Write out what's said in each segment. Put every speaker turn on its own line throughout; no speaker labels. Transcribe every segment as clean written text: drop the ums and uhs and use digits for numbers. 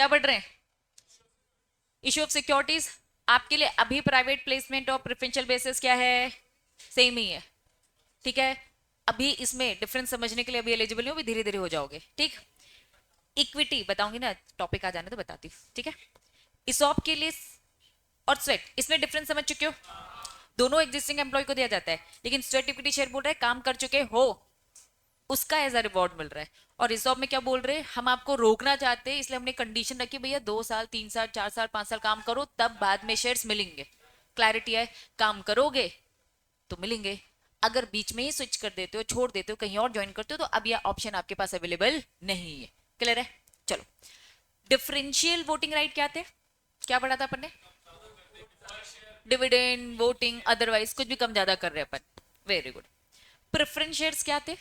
क्या पढ़ रहे हैं? Issue of securities. आपके लिए अभी प्राइवेट प्लेसमेंट और प्रेफरेंशियल बेसिस क्या है? सेम ही है। ठीक है, अभी इसमें डिफरेंस समझने के लिए अभी एलिजिबल नहीं हो, अभी धीरे धीरे हो जाओगे। ठीक, इक्विटी बताऊंगी ना, टॉपिक आ जाने तो बताती हूँ। ठीक है, इसॉप के लिए और स्वेट, इसमें डिफरेंस समझ चुके हो? दोनों एग्जिस्टिंग एम्प्लॉय को दिया जाता है, लेकिन स्वेट इक्विटी शेयर बोल रहा है काम कर चुके हो उसका एज अ रिवॉर्ड मिल रहा है। और रिजॉर्व में क्या बोल रहे हैं, हम आपको रोकना चाहते हैं, इसलिए हमने कंडीशन रखी भैया 2 साल 3 साल 4 साल 5 साल काम करो तब बाद में शेयर्स मिलेंगे। क्लैरिटी है? काम करोगे तो मिलेंगे, अगर बीच में ही स्विच कर देते हो, छोड़ देते हो, कहीं और ज्वाइन करते हो, तो अब यह ऑप्शन आपके पास अवेलेबल नहीं है। क्लियर है? चलो, डिफरेंशियल वोटिंग राइट क्या थे, क्या पढ़ा था अपन ने? डिविडेंड वोटिंग, अदरवाइज कुछ भी कम ज्यादा कर रहे हैं अपन। Very good. प्रेफरेंस शेयर्स क्या थे?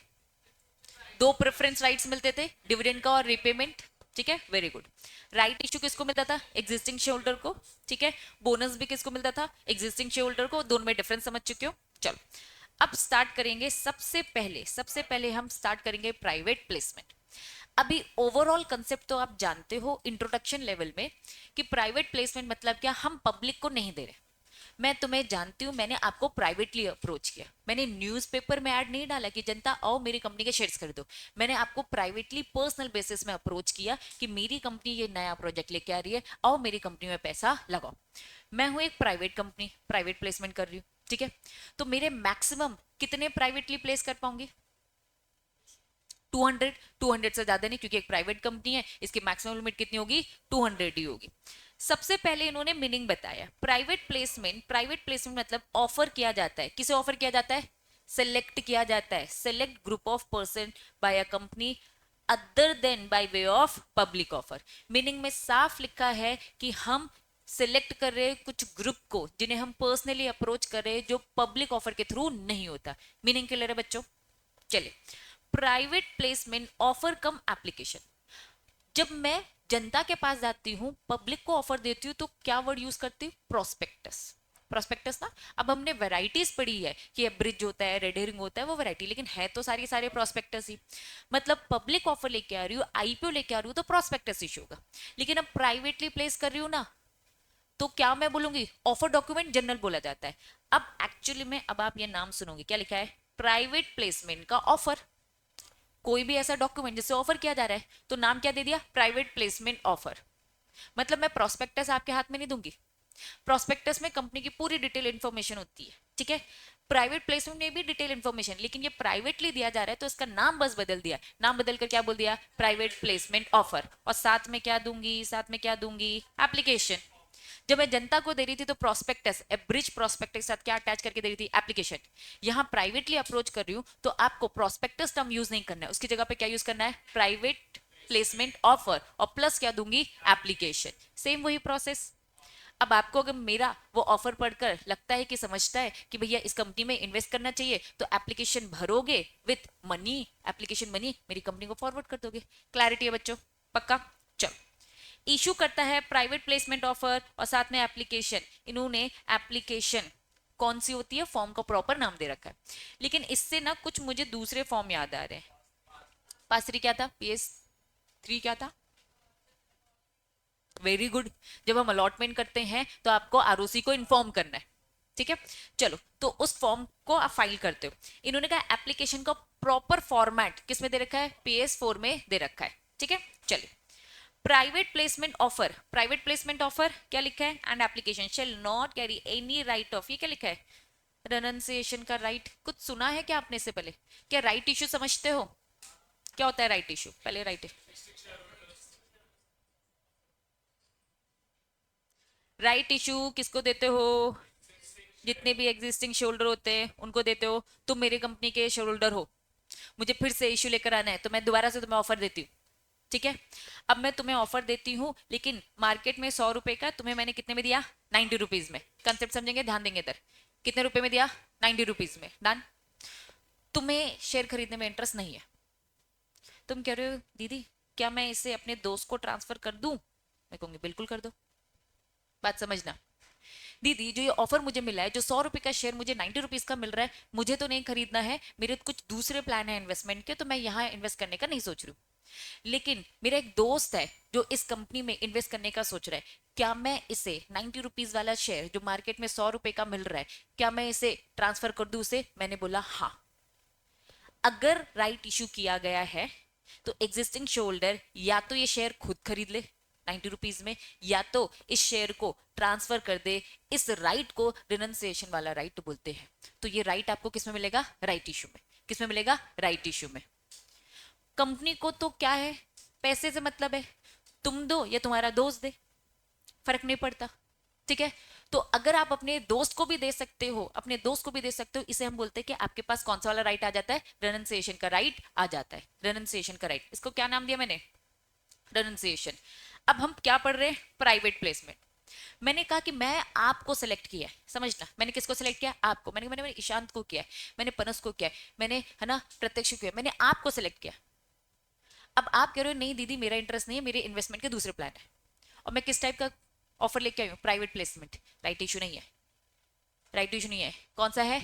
दो प्रेफरेंस राइट्स मिलते थे, डिविडेंड का और रिपेमेंट। ठीक है, वेरी गुड। राइट इश्यू किसको मिलता था? एग्जिस्टिंग शेयर होल्डर को। ठीक है, बोनस भी किसको मिलता था? एग्जिस्टिंग शेयर होल्डर को। दोनों में डिफरेंस समझ चुके हो? चलो, अब स्टार्ट करेंगे। सबसे पहले हम स्टार्ट करेंगे प्राइवेट प्लेसमेंट। अभी ओवरऑल कंसेप्ट तो आप जानते हो इंट्रोडक्शन लेवल में कि प्राइवेट प्लेसमेंट मतलब क्या, हम पब्लिक को नहीं दे रहे। मैं तुम्हें जानती हूं, मैंने आपको प्राइवेटली अप्रोच किया, मैंने न्यूज़पेपर में ऐड नहीं डाला कि जनता आओ मेरी कंपनी के शेयर्स खरीदो। मैंने आपको प्राइवेटली पर्सनल बेसिस में अप्रोच किया कि मेरी कंपनी ये नया प्रोजेक्ट लेके आ रही है, आओ मेरी कंपनी में पैसा लगाओ। मैं हूं एक प्राइवेट कंपनी, प्राइवेट प्लेसमेंट कर रही हूँ। ठीक है, तो मेरे मैक्सिमम कितने प्राइवेटली प्लेस कर पाऊंगी? 200। 200 से ज्यादा नहीं, क्योंकि एक प्राइवेट कंपनी है, इसकी मैक्सिमम लिमिट कितनी होगी? 200 ही होगी। सबसे पहले इन्होंने मीनिंग बताया प्राइवेट प्लेसमेंट। प्राइवेट प्लेसमेंट मतलब ऑफर किया जाता है, किसे ऑफर किया जाता है? सेलेक्ट किया जाता है, select group of person by a company other than by way of public offer. Meaning में साफ लिखा है कि हम सिलेक्ट कर रहे हैं कुछ ग्रुप को जिन्हें हम पर्सनली अप्रोच कर रहे हैं, जो पब्लिक ऑफर के थ्रू नहीं होता। मीनिंग क्लियर है बच्चों? चलिए, प्राइवेट प्लेसमेंट ऑफर कम एप्लीकेशन। जब मैं जनता के पास जाती हूं, पब्लिक को ऑफर देती हूं, तो क्या वर्ड यूज करती हूँ? प्रोस्पेक्टस। प्रोस्पेक्टस ना, अब हमने वैरायटीज पढ़ी है कि ब्रिज होता है, रेड हेरिंग होता है, वो वैरायटी, लेकिन है तो सारी सारे प्रोस्पेक्टस ही। मतलब पब्लिक ऑफर लेके आ रही हूँ, आईपीओ लेके आ रही हूँ, तो प्रोस्पेक्टस इशू होगा। लेकिन अब प्राइवेटली प्लेस कर रही हूँ ना, तो क्या मैं बोलूंगी? ऑफर डॉक्यूमेंट जनरल बोला जाता है। अब एक्चुअली में अब आप ये नाम सुनोगे, क्या लिखा है? प्राइवेट प्लेसमेंट का ऑफर। कोई भी ऐसा डॉक्यूमेंट जिससे ऑफर किया जा रहा है, तो नाम क्या दे दिया? Private placement offer. मतलब मैं प्रोस्पेक्टस आपके हाथ में नहीं दूंगी। प्रोस्पेक्टस में कंपनी की पूरी डिटेल इंफॉर्मेशन होती है। ठीक है, प्राइवेट प्लेसमेंट में भी डिटेल इंफॉर्मेशन, लेकिन ये प्राइवेटली दिया जा रहा है, तो इसका नाम बस बदल दिया। नाम बदल कर क्या बोल दिया? Private placement offer. और साथ में क्या दूंगी? साथ में क्या दूंगी? एप्लीकेशन। जब मैं जनता को दे रही थी तो प्रोस्पेक्टस, ब्रिज प्रोस्पेक्टस के साथ क्या अटैच करके दे रही थी? एप्लीकेशन। यहां प्राइवेटली अप्रोच कर रही हूं, तो आपको प्रोस्पेक्टस टर्म यूज नहीं करना है, उसकी जगह पे क्या यूज करना है? प्राइवेट प्लेसमेंट ऑफर, और प्लस क्या दूंगी? एप्लीकेशन। सेम वही प्रोसेस। अब आपको अगर मेरा वो ऑफर पढ़कर लगता है कि समझता है कि भैया इस कंपनी में इन्वेस्ट करना चाहिए, तो एप्लीकेशन भरोगे विथ मनी, एप्लीकेशन मनी मेरी कंपनी को फॉरवर्ड कर दोगे। क्लैरिटी है बच्चों? पक्का? चलो, इशू करता है प्राइवेट प्लेसमेंट ऑफर और साथ में एप्लीकेशन। इन्होंने एप्लीकेशन कौन सी होती है, फॉर्म का प्रॉपर नाम दे रखा है, लेकिन इससे ना कुछ मुझे दूसरे फॉर्म याद आ रहे हैं। पास 3 क्या था? PS3 क्या था? Very good. जब हम अलॉटमेंट करते हैं तो आपको आरओसी को इन्फॉर्म करना है। ठीक है, चलो, तो उस फॉर्म को आप फाइल करते हो। इन्होंने कहा एप्लीकेशन का प्रॉपर फॉर्मेट किस में दे रखा है? PS4 में दे रखा है। ठीक है, चलिए, private placement offer. Private placement offer क्या लिखा है? And application shall not carry any right of, ये क्या लिखा है? रेनंसिएशन का राइट। कुछ सुना है क्या आपने इससे पहले? क्या राइट इशू समझते हो? क्या होता है राइट इशू? पहले राइट, राइट इशू किसको देते हो? जितने भी एग्जिस्टिंग शेयर होल्डर होते हैं उनको देते हो। तुम मेरी कंपनी के शेयर होल्डर हो, मुझे फिर से इशू लेकर आना है, तो मैं दोबारा से तुम्हें ऑफर देती हूँ। ठीक है, अब मैं तुम्हें ऑफर देती हूँ, लेकिन मार्केट में 100 रुपए का, तुम्हें मैंने कितने में दिया? 90 रुपीज में। कंसेप्ट समझेंगे, ध्यान देंगे इधर। कितने रुपए में दिया? 90 रुपीज में। डन। तुम्हें शेयर खरीदने में इंटरेस्ट नहीं है। तुम कह रहे हो दीदी क्या मैं इसे अपने दोस्त को ट्रांसफर कर दूं? मैं कहूंगी बिल्कुल कर दो। बात समझना, दीदी जो ये ऑफर मुझे मिला है, जो 100 रुपए का शेयर मुझे 90 रुपीज का मिल रहा है, मुझे तो नहीं खरीदना है, मेरे कुछ दूसरे प्लान है इन्वेस्टमेंट के, तो मैं यहाँ इन्वेस्ट करने का नहीं सोच रही हूँ। लेकिन मेरा एक दोस्त है जो इस कंपनी में इन्वेस्ट करने का सोच रहा है, क्या मैं इसे 90 रुपीज वाला शेयर जो मार्केट में 100 रुपए का मिल रहा है, क्या मैं इसे ट्रांसफर कर दूं उसे? मैंने बोला हाँ। अगर राइट इशू किया गया है तो एग्जिस्टिंग शोल्डर या तो ये शेयर खुद खरीद ले 90 रुपीज में, या तो इस शेयर को ट्रांसफर कर दे। इस राइट को रिनंसिएशन वाला राइट बोलते हैं। तो ये राइट आपको किस में मिलेगा? राइट इशू में। किस में मिलेगा? राइट इशू में। कंपनी को तो क्या है, पैसे से मतलब है, तुम दो या तुम्हारा दोस्त दे, फर्क नहीं पड़ता। ठीक है, तो अगर आप अपने दोस्त को भी दे सकते हो, अपने दोस्त को भी दे सकते हो, इसे हम बोलते हैं कि आपके पास कौन सा वाला राइट आ जाता है? रेनंसिएशन का राइट आ जाता है। रेनंसिएशन का राइट, इसको क्या नाम दिया मैंने? रेनंसिएशन। अब हम क्या पढ़ रहे हैं? Private placement. मैंने कहा कि मैं आपको सेलेक्ट किया है, समझना, मैंने किसको सेलेक्ट किया? आपको। मैंने ईशांत को किया है, मैंने पनस को किया है, मैंने, है ना, प्रत्यक्ष को किया, मैंने आपको सेलेक्ट किया। अब आप कह रहे हो नहीं दीदी मेरा इंटरेस्ट नहीं है, मेरे इन्वेस्टमेंट के दूसरे प्लान है। और मैं किस टाइप का ऑफर लेके आई हूँ? Private placement. राइट इशू नहीं है, राइट इशू नहीं है। कौन सा है?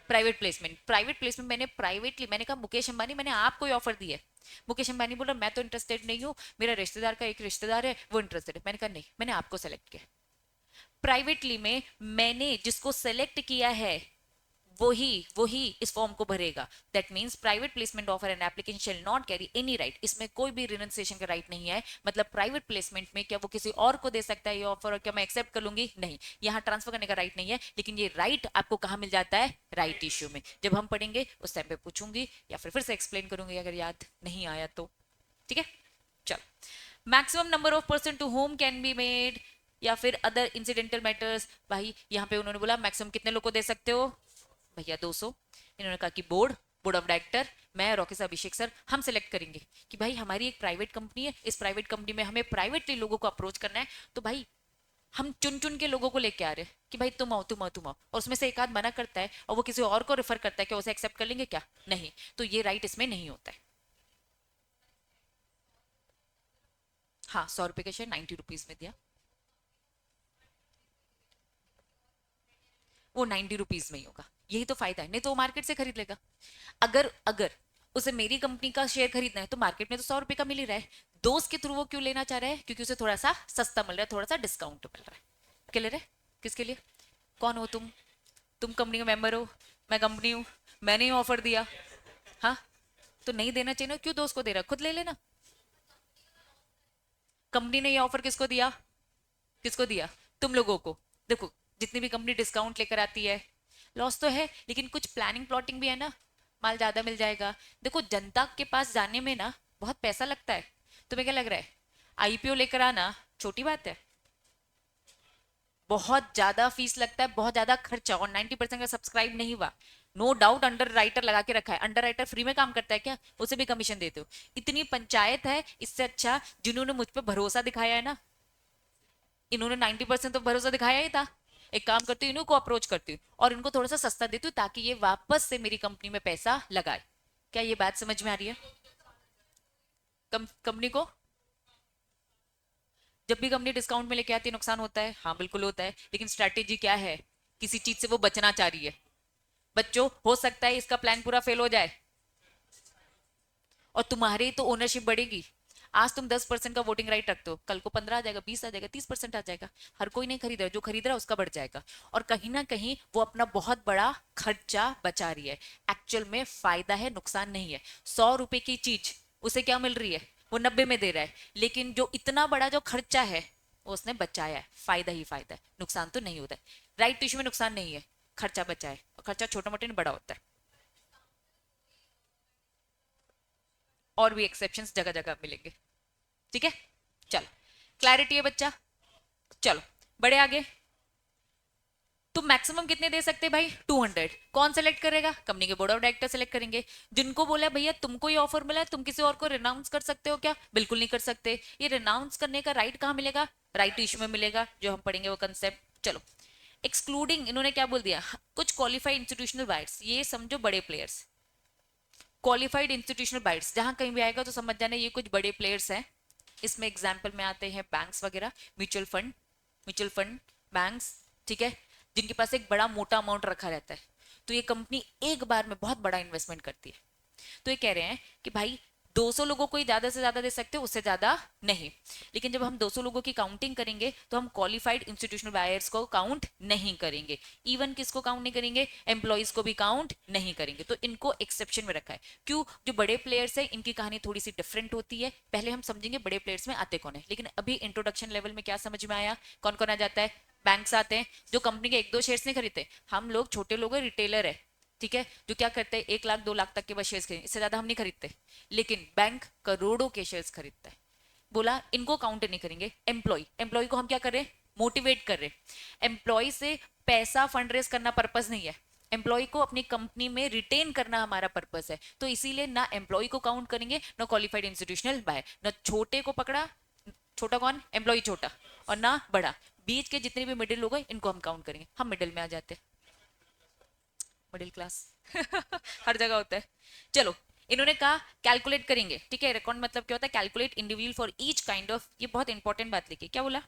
Private placement. प्राइवेट प्लेसमेंट मैंने प्राइवेटली, मैंने कहा मुकेश अंबानी मैंने आपको ही ऑफर दिया है। मुकेश अंबानी बोला मैं तो इंटरेस्टेड नहीं हूँ, मेरा रिश्तेदार का एक रिश्तेदार है वो इंटरेस्टेड है। मैंने कहा नहीं, मैंने आपको सेलेक्ट किया। प्राइवेटली में मैंने जिसको सेलेक्ट किया है वही वही इस फॉर्म को भरेगा। That means private placement offer and application shall not carry any right. इसमें कोई भी रिनंसिएशन का राइट नहीं है। मतलब प्राइवेट प्लेसमेंट में क्या वो किसी और को दे सकता है ये ऑफर, और क्या मैं एक्सेप्ट कर लूंगी? नहीं, यहाँ ट्रांसफर करने का राइट नहीं है। लेकिन ये राइट आपको कहाँ मिल जाता है? राइट इश्यू में। जब हम पढ़ेंगे उस टाइम पे पूछूंगी या फिर से एक्सप्लेन करूंगी अगर याद नहीं आया तो। ठीक है, चलो। Maximum number of person to whom can be made, या फिर अदर इंसिडेंटल मैटर्स। भाई यहाँ पे उन्होंने बोला मैक्सिमम कितने लोग को दे सकते हो? भैया 200। इन्होंने कहा कि बोर्ड बोर्ड ऑफ डायरेक्टर, मैं और ऑफिसर अभिषेक सर हम सिलेक्ट करेंगे कि भाई हमारी एक प्राइवेट कंपनी है, इस प्राइवेट कंपनी में हमें प्राइवेटली लोगों को अप्रोच करना है। तो भाई हम चुन चुन के लोगों को लेके आ रहे हैं कि भाई तुम आओ तुम आओ तुम आओ, और उसमें से एक आध मना करता है और वो किसी और को रेफर करता है, क्या उसे एक्सेप्ट कर लेंगे? क्या नहीं। तो ये राइट इसमें नहीं होता है। हाँ, 100 रुपए का शेयर 90 रुपीज में दिया, वो 90 रुपीज में ही होगा। यही तो फायदा है, नहीं तो वो मार्केट से खरीद लेगा। अगर अगर उसे मेरी कंपनी का शेयर खरीदना है तो मार्केट में तो 100 रुपए का मिल ही रहा है। दोस्त के थ्रू वो क्यों लेना चाह रहा है? क्योंकि उसे थोड़ा सा सस्ता मिल रहा है, थोड़ा सा डिस्काउंट मिल रहा है। क्या ले रहे? किसके लिए? कौन हो तुम? तुम कंपनी का मेंबर हो, मैं कंपनी हूँ, मैंने ही ऑफर दिया। हाँ, तो नहीं देना चाहिए ना, क्यों दोस्त को दे रहा? खुद ले लेना। कंपनी ने ये ऑफर किसको दिया? किसको दिया? तुम लोगों को। देखो, जितनी भी कंपनी डिस्काउंट लेकर आती है, लॉस तो है लेकिन कुछ प्लानिंग प्लॉटिंग भी है ना, माल ज्यादा मिल जाएगा। देखो, जनता के पास जाने में ना बहुत पैसा लगता है। तुम्हें क्या लग रहा है आईपीओ लेकर आना छोटी बात है? बहुत ज्यादा फीस लगता है, बहुत ज्यादा खर्चा, और 90% का सब्सक्राइब नहीं हुआ। नो डाउट अंडर राइटर लगा के रखा है। अंडर राइटर फ्री में काम करता है क्या? उसे भी कमीशन देते हो? इतनी पंचायत है, इससे अच्छा जिन्होंने मुझ पर भरोसा दिखाया है ना, इन्होंने 90% तो भरोसा दिखाया ही था। एक काम करती हूँ, इन्हों को अप्रोच करती हूँ और इनको थोड़ा सा सस्ता देती हूँ ताकि ये वापस से मेरी कंपनी में पैसा लगाए। क्या ये बात समझ में आ रही है? कंपनी को जब भी कंपनी डिस्काउंट में लेके आती है नुकसान होता है, हाँ बिल्कुल होता है। लेकिन स्ट्रैटेजी क्या है? किसी चीज से वो बचना चाह रही है। बच्चों, हो सकता है इसका प्लान पूरा फेल हो जाए और तुम्हारी तो ओनरशिप बढ़ेगी। आज तुम 10% का वोटिंग राइट रखते हो, कल को 15 आ जाएगा, 20 आ जाएगा, 30% आ जाएगा। हर कोई नहीं खरीद रहा, जो खरीद रहा है उसका बढ़ जाएगा। और कहीं ना कहीं वो अपना बहुत बड़ा खर्चा बचा रही है। एक्चुअल में फायदा है, नुकसान नहीं है। 100 रुपए की चीज उसे क्या मिल रही है? वो 90 में दे रहा है। लेकिन जो इतना बड़ा जो खर्चा है वो उसने बचाया है। फायदा ही फायदा है, नुकसान तो नहीं होता है। राइट इशू में नुकसान नहीं है, खर्चा बचा है, और खर्चा छोटा मोटा नहीं बड़ा होता है। और भी एक्सेप्शंस जगह जगह मिलेंगे। ठीक है, चलो, क्लैरिटी है बच्चा? चलो, बड़े आगे। तुम मैक्सिमम कितने दे सकते हैं भाई? 200। कौन सेलेक्ट करेगा? कंपनी के बोर्ड ऑफ डायरेक्टर सेलेक्ट करेंगे। जिनको बोला भैया तुमको ये ऑफर मिला है, तुम किसी और को रिनाउंस कर सकते हो क्या? बिल्कुल नहीं कर सकते। ये रिनाउंस करने का राइट कहाँ मिलेगा? राइट इशू में मिलेगा, जो हम पढ़ेंगे वो कंसेप्ट। चलो, एक्सक्लूडिंग, इन्होंने क्या बोल दिया? कुछ क्वालिफाइड इंस्टीट्यूशनल बायर्स, ये समझो बड़े प्लेयर्स। क्वालिफाइड इंस्टीट्यूशनल बायर्स जहां कहीं भी आएगा तो समझ जाना ये कुछ बड़े प्लेयर्स हैं। इसमें एग्जाम्पल में आते हैं बैंक्स वगैरह, म्यूचुअल फंड, बैंक्स। ठीक है, जिनके पास एक बड़ा मोटा अमाउंट रखा रहता है। तो ये कंपनी एक बार में बहुत बड़ा इन्वेस्टमेंट करती है। तो ये कह रहे हैं कि भाई 200 लोगों को ही ज्यादा से ज्यादा दे सकते हो, उससे ज्यादा नहीं। लेकिन जब हम 200 लोगों की काउंटिंग करेंगे तो हम क्वालिफाइड इंस्टीट्यूशनल बायर्स को काउंट नहीं करेंगे। इवन किसको काउंट नहीं करेंगे, एम्प्लॉइज को भी काउंट नहीं करेंगे। तो इनको एक्सेप्शन में रखा है। क्यों, जो बड़े प्लेयर्स है इनकी कहानी थोड़ी सी डिफरेंट होती है। पहले हम समझेंगे बड़े प्लेयर्स में आते कौन है, लेकिन अभी इंट्रोडक्शन लेवल में क्या समझ में आया, कौन कौन आ जाता है। बैंक्स आते हैं, जो कंपनी के 1-2 शेयर्स नहीं खरीदते। हम लोग छोटे लोग हैं, रिटेलर है, ठीक है, जो क्या करते हैं 1 लाख 2 लाख तक के बस शेयर्स खरीदते, इससे ज्यादा हम नहीं खरीदते। लेकिन बैंक करोड़ों के शेयर्स खरीदता है। बोला इनको काउंट नहीं करेंगे। एम्प्लॉय को हम क्या कर रहे हैं, मोटिवेट कर रहे हैं। एम्प्लॉय से पैसा फंड रेज करना पर्पस नहीं है, एम्प्लॉय को अपनी कंपनी में रिटेन करना हमारा पर्पस है। तो इसीलिए ना एम्प्लॉय को काउंट करेंगे, ना क्वालिफाइड इंस्टीट्यूशनल बाय, ना छोटे को पकड़ा, छोटा कौन, एम्प्लॉय छोटा, और ना बड़ा, बीच के जितने भी मिडिल लोग हैं इनको हम काउंट करेंगे। हम मिडिल में आ जाते हैं, मिडिल क्लास हर जगह होता है। चलो, इन्होंने कहा कैलकुलेट करेंगे, ठीक है। रिकॉर्ड मतलब क्या होता है, calculate individual for each kind of, ये बहुत इंपॉर्टेंट बात लिखी, क्या बोला,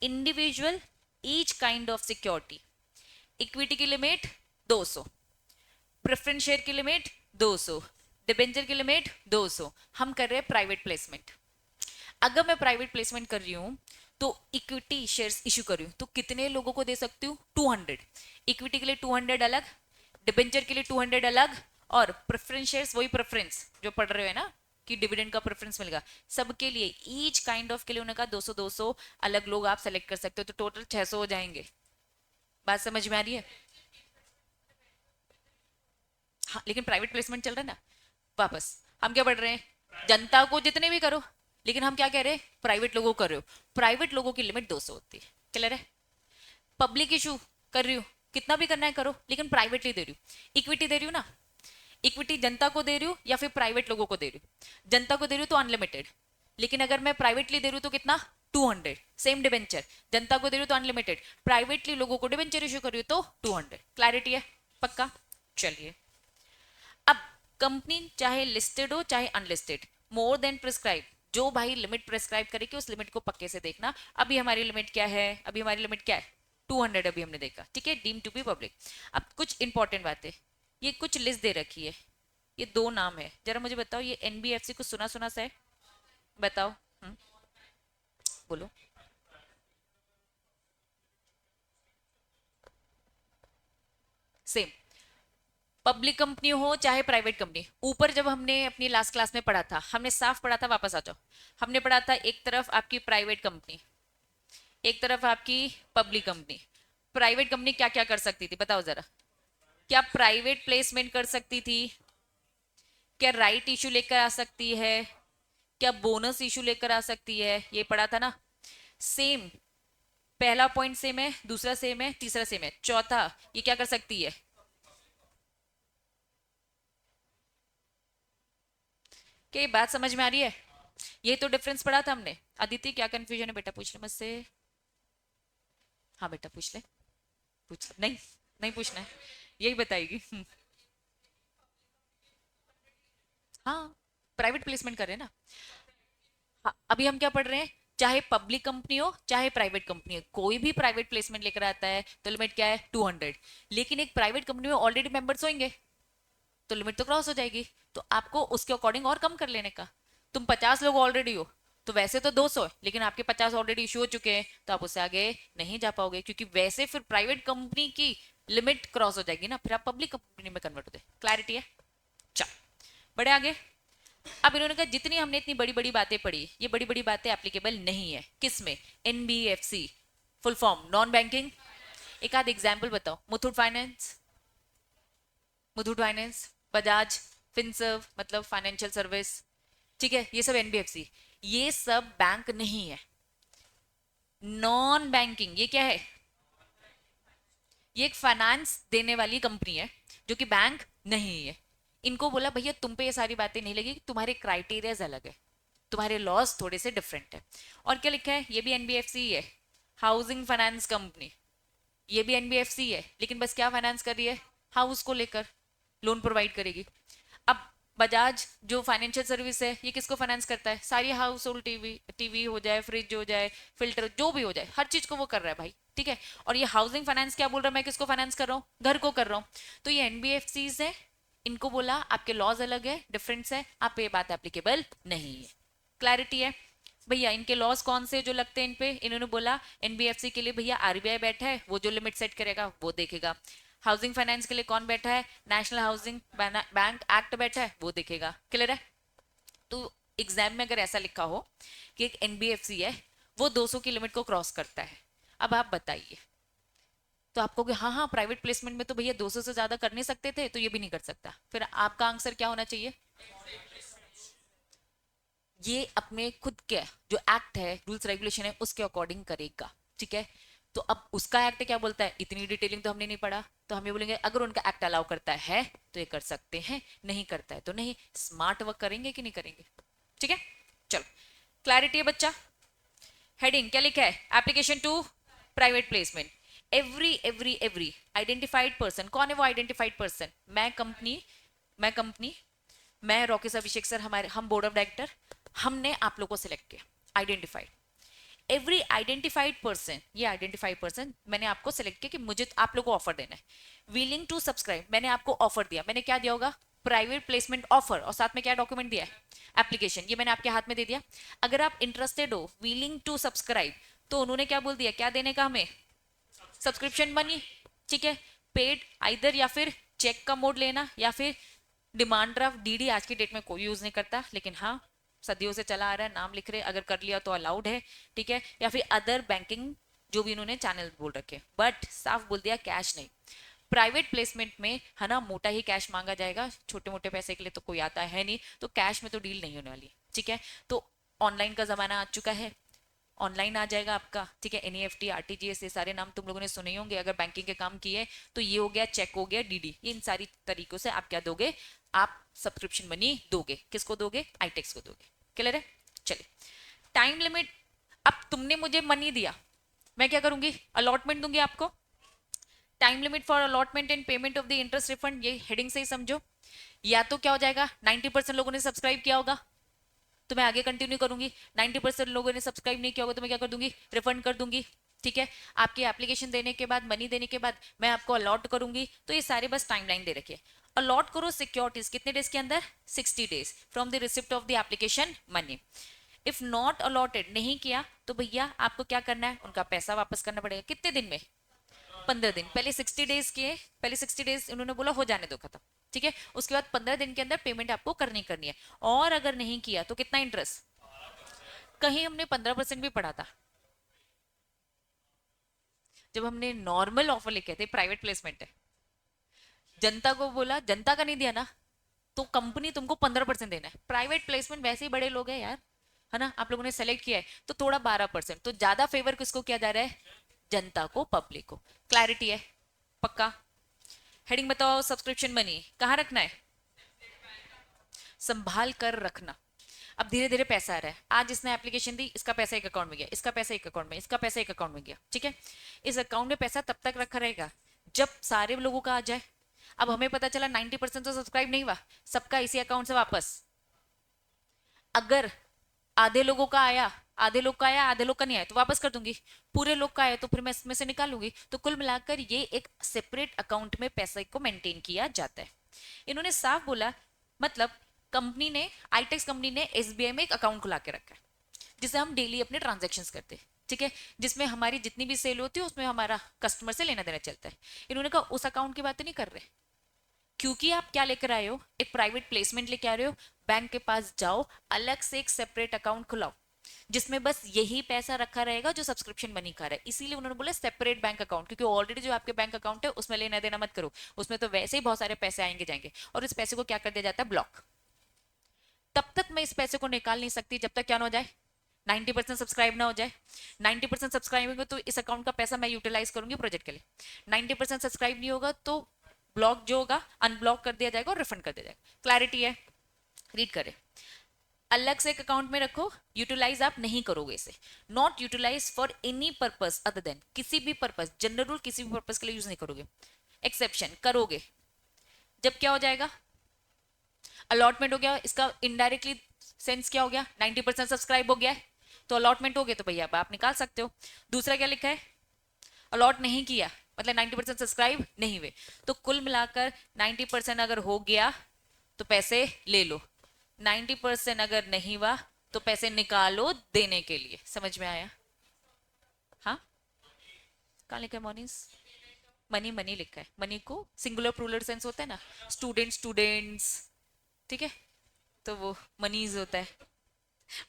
individual each kind of security. Equity की लिमिट 200, प्रेफरेंस शेयर की लिमिट 200, डिबेंचर की लिमिट 200। हम कर रहे हैं प्राइवेट प्लेसमेंट। अगर मैं प्राइवेट प्लेसमेंट कर रही हूं तो इक्विटी शेयर्स इशू कर रही हूं, तो कितने लोगों को दे सकती हूँ, 200। इक्विटी के लिए 200 अलग, डिबेंचर के लिए 200 अलग, और प्रेफरेंस शेयर्स वही प्रेफरेंस जो पढ़ रहे हो ना कि डिविडेंड का प्रेफरेंस मिलेगा, सबके लिए ईच काइंड ऑफ के लिए उन्होंने कहा 200 200 अलग लोग आप सेलेक्ट कर सकते हो, तो टोटल 600 हो जाएंगे। बात समझ में आ रही है। हाँ, लेकिन प्राइवेट प्लेसमेंट चल रहा है ना। वापस हम क्या पढ़ रहे हैं, जनता को जितने भी करो, लेकिन हम क्या कह रहे हैं, प्राइवेट लोगों को कर रहे हो, प्राइवेट लोगों की लिमिट 200 होती है। क्लियर है। पब्लिक इशू कर रही हूँ, कितना भी करना है करो, लेकिन प्राइवेटली दे रही हूँ। इक्विटी दे रही हूँ ना, इक्विटी जनता को दे रही हूँ या फिर प्राइवेट लोगों को दे रही हूँ। जनता को दे रही हूँ तो अनलिमिटेड, लेकिन अगर मैं प्राइवेटली दे रही हूँ तो कितना, 200। सेम डिबेंचर, जनता को दे रही हूँ तो अनलिमिटेड, प्राइवेटली लोगों को डिबेंचर इशू कर रही हूँ तो 200। क्लैरिटी है, पक्का। चलिए, अब कंपनी चाहे लिस्टेड हो चाहे अनलिस्टेड, मोर देन प्रिस्क्राइब, जो भाई लिमिट प्रिस्क्राइब करेगी उस लिमिट को पक्के से देखना। अभी हमारी लिमिट क्या है, अभी हमारी लिमिट क्या है, 200 अभी हमने देखा, ठीक है, डीम टू बी पब्लिक। अब कुछ इंपॉर्टेंट बातें, ये कुछ लिस्ट दे रखी है, ये 2 नाम है, जरा मुझे बताओ ये एनबीएफसी कुछ सुना सुना सा है, बताओ। बोलो। सेम, पब्लिक कंपनी हो चाहे प्राइवेट कंपनी। ऊपर जब हमने अपनी लास्ट क्लास में पढ़ा था, हमने साफ पढ़ा था, वापस आ जाओ। हमने पढ़ा था एक तरफ आपकी प्राइवेट कंपनी, एक तरफ आपकी पब्लिक कंपनी। प्राइवेट कंपनी क्या क्या कर सकती थी बताओ जरा, क्या प्राइवेट प्लेसमेंट कर सकती थी, क्या राइट इशू लेकर आ सकती है, क्या बोनस इशू लेकर आ सकती है, ये पढ़ा था ना। सेम, पहला पॉइंट सेम है, दूसरा सेम है, तीसरा सेम है, चौथा ये क्या कर सकती है। क्या ये बात समझ में आ रही है। ये तो डिफरेंस पढ़ा था हमने। अदिति क्या कंफ्यूजन है बेटा, पूछ ले मुझसे। हाँ बेटा पूछ ले, पूछ ले। नहीं, नहीं पूछना है, यही बताएगी। हाँ, प्राइवेट प्लेसमेंट कर रहे हैं ना। हाँ, अभी हम क्या पढ़ रहे हैं, चाहे पब्लिक कंपनी हो चाहे प्राइवेट कंपनी हो, कोई भी प्राइवेट प्लेसमेंट लेकर आता है तो लिमिट क्या है, 200। लेकिन एक प्राइवेट कंपनी में ऑलरेडी मेंबर्स होंगे तो लिमिट तो क्रॉस हो जाएगी, तो आपको उसके अकॉर्डिंग और कम कर लेने का। तुम 50 लोग ऑलरेडी हो तो वैसे तो 200 है, लेकिन आपके 50 ऑलरेडी इशू हो चुके हैं तो आप उससे आगे नहीं जा पाओगे, क्योंकि वैसे फिर प्राइवेट कंपनी की लिमिट क्रॉस हो जाएगी ना, फिर आप पब्लिक कंपनी में कन्वर्ट होते। क्लैरिटी है। चल बड़े आगे। अब इन्होंने कहा जितनी हमने इतनी बड़ी बड़ी बातें पढ़ी, ये बड़ी बड़ी बातें एप्लीकेबल नहीं है किस में, NBFC, full form non banking. एक आध एग्जाम्पल बताओ, Muthoot finance, Muthoot finance, Bajaj Finserv मतलब फाइनेंशियल सर्विस, ठीक है, ये सब एनबीएफसी। ये सब बैंक नहीं है, नॉन बैंकिंग। ये क्या है, ये एक फाइनेंस देने वाली कंपनी है जो कि बैंक नहीं है। इनको बोला भैया तुम पे ये सारी बातें नहीं लगेगी, तुम्हारे क्राइटेरियाज अलग है, तुम्हारे लॉस थोड़े से डिफरेंट है। और क्या लिखा है, ये भी एनबीएफसी है, हाउसिंग फाइनेंस कंपनी, ये भी एनबीएफसी है, लेकिन बस क्या फाइनेंस कर रही है, हाउस को लेकर लोन प्रोवाइड करेगी। अब बजाज जो फाइनेंशियल सर्विस है ये किसको फाइनेंस करता है, सारी हाउस होल्ड टीवी, टीवी हो जाए, फ्रिज हो जाए, फिल्टर जो भी हो जाए, हर चीज को वो कर रहा है भाई, ठीक है। और ये हाउसिंग फाइनेंस क्या बोल रहा है, मैं किसको फाइनेंस कर रहा हूँ, घर को कर रहा हूँ। तो ये एनबीएफसीज है, इनको बोला आपके लॉज अलग है, डिफरेंस है, आप पे ये बात एप्लीकेबल नहीं है। क्लैरिटी है भैया? इनके लॉस कौन से जो लगते हैं इन पे? इन्होंने बोला एनबीएफसी के लिए भैया आरबीआई बैठा है, वो जो लिमिट सेट करेगा वो देखेगा। हाउसिंग फाइनेंस के लिए कौन बैठा है? नेशनल हाउसिंग बैंक एक्ट बैठा है, वो देखेगा। क्लियर है? तो एग्जाम में अगर ऐसा लिखा हो कि एक एनबीएफसी है वो 200 की लिमिट को क्रॉस करता है, अब आप बताइए, तो आपको हाँ हाँ प्राइवेट प्लेसमेंट में तो भैया 200 से ज्यादा कर नहीं सकते थे, तो ये भी नहीं कर सकता, फिर आपका आंसर क्या होना चाहिए? ये अपने खुद के जो एक्ट है, रूल्स रेगुलेशन है, उसके अकॉर्डिंग करेगा। ठीक है? तो अब उसका एक्ट क्या बोलता है, इतनी डिटेलिंग तो हमने नहीं पढ़ा, तो हम ये बोलेंगे अगर उनका एक्ट अलाउ करता है तो ये कर सकते हैं, नहीं करता है तो नहीं। स्मार्ट वर्क करेंगे कि नहीं करेंगे? ठीक है, चलो। क्लैरिटी है बच्चा? हेडिंग क्या लिखा है? Application to private placement. Every identified person, कौन है वो आइडेंटिफाइड पर्सन? मैं कंपनी, मैं राकेश अभिषेक सर, हमारे हम बोर्ड ऑफ डायरेक्टर, हमने आप लोगों को सिलेक्ट किया। आइडेंटिफाइड, एवरी आइडेंटिफाइड पर्सन, ये आइडेंटिफाइड पर्सन मैंने आपको सिलेक्ट किया कि मुझे आप लोगों को ऑफर देना है। विलिंग टू सब्सक्राइब, मैंने आपको ऑफर दिया, मैंने क्या दिया होगा? प्राइवेट प्लेसमेंट ऑफर, और साथ में क्या डॉक्यूमेंट दिया है? एप्लीकेशन, ये मैंने आपके हाथ में दे दिया। अगर आप इंटरेस्टेड हो, विलिंग टू सब्सक्राइब, तो उन्होंने क्या बोल दिया, क्या देने का हमें? Subscription money. ठीक है? पेड आइदर, या फिर चेक का मोड लेना, या फिर डिमांड ड्राफ्ट। डीडी आज की डेट में कोई यूज नहीं करता, लेकिन हाँ सदियों से चला आ रहा है, नाम लिख रहे, अगर कर लिया तो अलाउड है। ठीक है? या फिर अदर बैंकिंग जो भी इन्होंने चैनल बोल रखे, बट साफ बोल दिया कैश नहीं। प्राइवेट प्लेसमेंट में है ना मोटा ही कैश मांगा जाएगा, छोटे मोटे पैसे के लिए तो कोई आता है नहीं, तो कैश में तो डील नहीं होने वाली। ठीक है? तो ऑनलाइन का जमाना आ चुका है, ऑनलाइन आ जाएगा आपका। ठीक है? एनईएफटी, आरटीजीएस, ये सारे नाम तुम लोगों ने सुने होंगे अगर बैंकिंग के काम किए। तो ये हो गया, चेक हो गया, डीडी, ये इन सारी तरीकों से आप क्या दोगे? आप सब्सक्रिप्शन मनी दोगे। किसको दोगे? आईटेक्स को दोगे। क्लियर है? चलिए, टाइम लिमिट। अब तुमने मुझे मनी दिया, मैं क्या करूंगी? अलॉटमेंट दूंगी आपको। Time limit for allotment and payment of the interest refund, ये हेडिंग से ही समझो। या तो क्या हो जाएगा, 90% लोगों ने सब्सक्राइब किया होगा तो मैं आगे कंटिन्यू करूंगी, 90% लोगों ने सब्सक्राइब नहीं किया होगा तो मैं क्या कर दूंगी? रिफंड कर दूंगी। ठीक है? आपकी एप्लीकेशन देने के बाद, मनी देने के बाद मैं आपको अलॉट करूंगी। तो ये सारे बस टाइमलाइन दे रखिए। अलॉट करो सिक्योरिटीज कितने डेज के अंदर? 60 days from the receipt of the application money. If not allotted, नहीं किया तो भैया आपको क्या करना है? उनका पैसा वापस करना पड़ेगा। कितने दिन में? 15 दिन। पहले 60 डेज किए, पहले 60 डेज उन्होंने बोला हो जाने दो खत्म। ठीक है? उसके बाद 15 दिन के अंदर पेमेंट आपको करनी है। और अगर नहीं किया तो कितना इंटरेस्ट? कहीं हमने 15% भी पढ़ा था जब हमने नॉर्मल ऑफर लिखे थे, प्राइवेट प्लेसमेंट है, जनता को बोला, जनता का नहीं दिया ना, तो कंपनी तुमको 15% देना है। प्राइवेट प्लेसमेंट वैसे ही बड़े लोग हैं यार, है ना, आप लोगों ने सेलेक्ट किया है तो थोड़ा 12%, तो ज्यादा फेवर किसको किया जा रहा है? जनता को, पब्लिक को। क्लैरिटी है? पक्का? हेडिंग बताओ, सब्सक्रिप्शन मनी कहाँ रखना है? संभाल कर रखना। अब धीरे धीरे पैसा आ रहा है, आज इसने एप्लीकेशन दी, इसका पैसा एक अकाउंट में गया, इसका पैसा एक अकाउंट में, इसका पैसा एक अकाउंट में गया। ठीक है? इस अकाउंट में पैसा तब तक रखा रहेगा जब सारे लोगों का आ जाए। अब हमें पता चला 90% तो सब्सक्राइब नहीं हुआ, सबका इसी अकाउंट से वापस। अगर आधे लोगों का आया, आधे लोग का आया, आधे लोग का नहीं आया, तो वापस कर दूंगी। पूरे लोग का आया तो फिर मैं इसमें से निकालूंगी। तो कुल मिलाकर ये एक सेपरेट अकाउंट में पैसे को मेंटेन किया जाता है। इन्होंने साफ बोला, मतलब कंपनी ने, आईटेक्स कंपनी ने एसबीआई में एक अकाउंट खुला के रखा है जिसे हम डेली अपने ट्रांजेक्शन करते हैं। ठीक है? जिसमें हमारी जितनी भी सेल होती है उसमें हमारा कस्टमर से लेना देना चलता है। इन्होंने कहा उस अकाउंट की बात नहीं कर रहे, क्योंकि आप क्या लेकर आए हो? एक प्राइवेट प्लेसमेंट लेके आ रहे हो। बैंक के पास जाओ, अलग से एक सेपरेट अकाउंट खुलाओ जिसमें बस यही पैसा रखा रहेगा जो सब्सक्रिप्शन मनी का है। इसीलिए उन्होंने बोला सेपरेट बैंक अकाउंट, क्योंकि ऑलरेडी जो आपके बैंक अकाउंट है उसमें लेना देना मत करो, उसमें तो वैसे ही बहुत सारे पैसे आएंगे जाएंगे, और इस पैसे को क्या कर दिया जाता है? ब्लॉक। तब तक मैं इस पैसे को निकाल नहीं सकती जब तक क्या ना हो जाए? 90% सब्सक्राइब ना हो जाए। 90% सब्सक्राइब होगा तो इस अकाउंट का पैसा मैं यूटिलाइज करूंगी प्रोजेक्ट के लिए। 90% सब्सक्राइब नहीं होगा तो ब्लॉक जो होगा अनब्लॉक कर दिया जाएगा और रिफंड कर दिया जाएगा। क्लैरिटी है? रीड करें। अलग से एक अकाउंट में रखो, यूटिलाइज आप नहीं करोगे इसे। Not utilise for any purpose other than, किसी भी पर्पस, जनरल रूल, किसी भी पर्पस के लिए यूज नहीं करोगे। एक्सेप्शन करोगे जब क्या हो जाएगा? अलॉटमेंट हो गया। इसका इनडायरेक्टली सेंस क्या हो गया? 90% सब्सक्राइब हो गया है तो अलॉटमेंट हो गया, तो भैया आप निकाल सकते हो। दूसरा क्या लिखा है? अलॉट नहीं किया, मतलब 90% सब्सक्राइब नहीं हुए। तो कुल मिलाकर 90% अगर हो गया तो पैसे ले लो, 90% अगर नहीं हुआ तो पैसे निकालो देने के लिए। समझ में आया? हाँ, कहाँ लिखा है मॉर्निंग्स? मनी मनी लिखा है, मनी को सिंगुलर प्लूरल सेंस होता है ना, स्टूडेंट स्टूडेंट्स, ठीक है, तो वो मनीज होता है।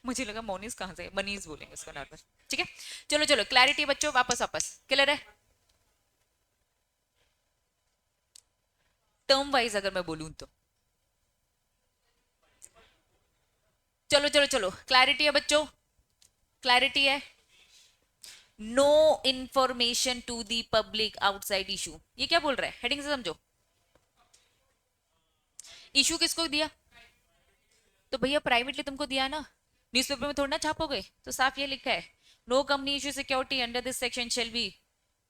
मुझे लगा मोनीज कहाँ से, मनीज बोलेंगे उसको नॉर्मल। ठीक है, चलो चलो, क्लैरिटी बच्चों, वापस वापस क्लियर है? टर्म वाइज अगर मैं बोलूं तो, चलो चलो चलो, क्लैरिटी है बच्चों? क्लैरिटी है? No information to the public outside issue, ये क्या बोल रहा है, हेडिंग से समझो। इशू किसको दिया? तो भैया प्राइवेटली तुमको दिया ना, न्यूज़पेपर में थोड़ा ना छापोगे, तो साफ ये लिखा है, no company issue security under this section shall be.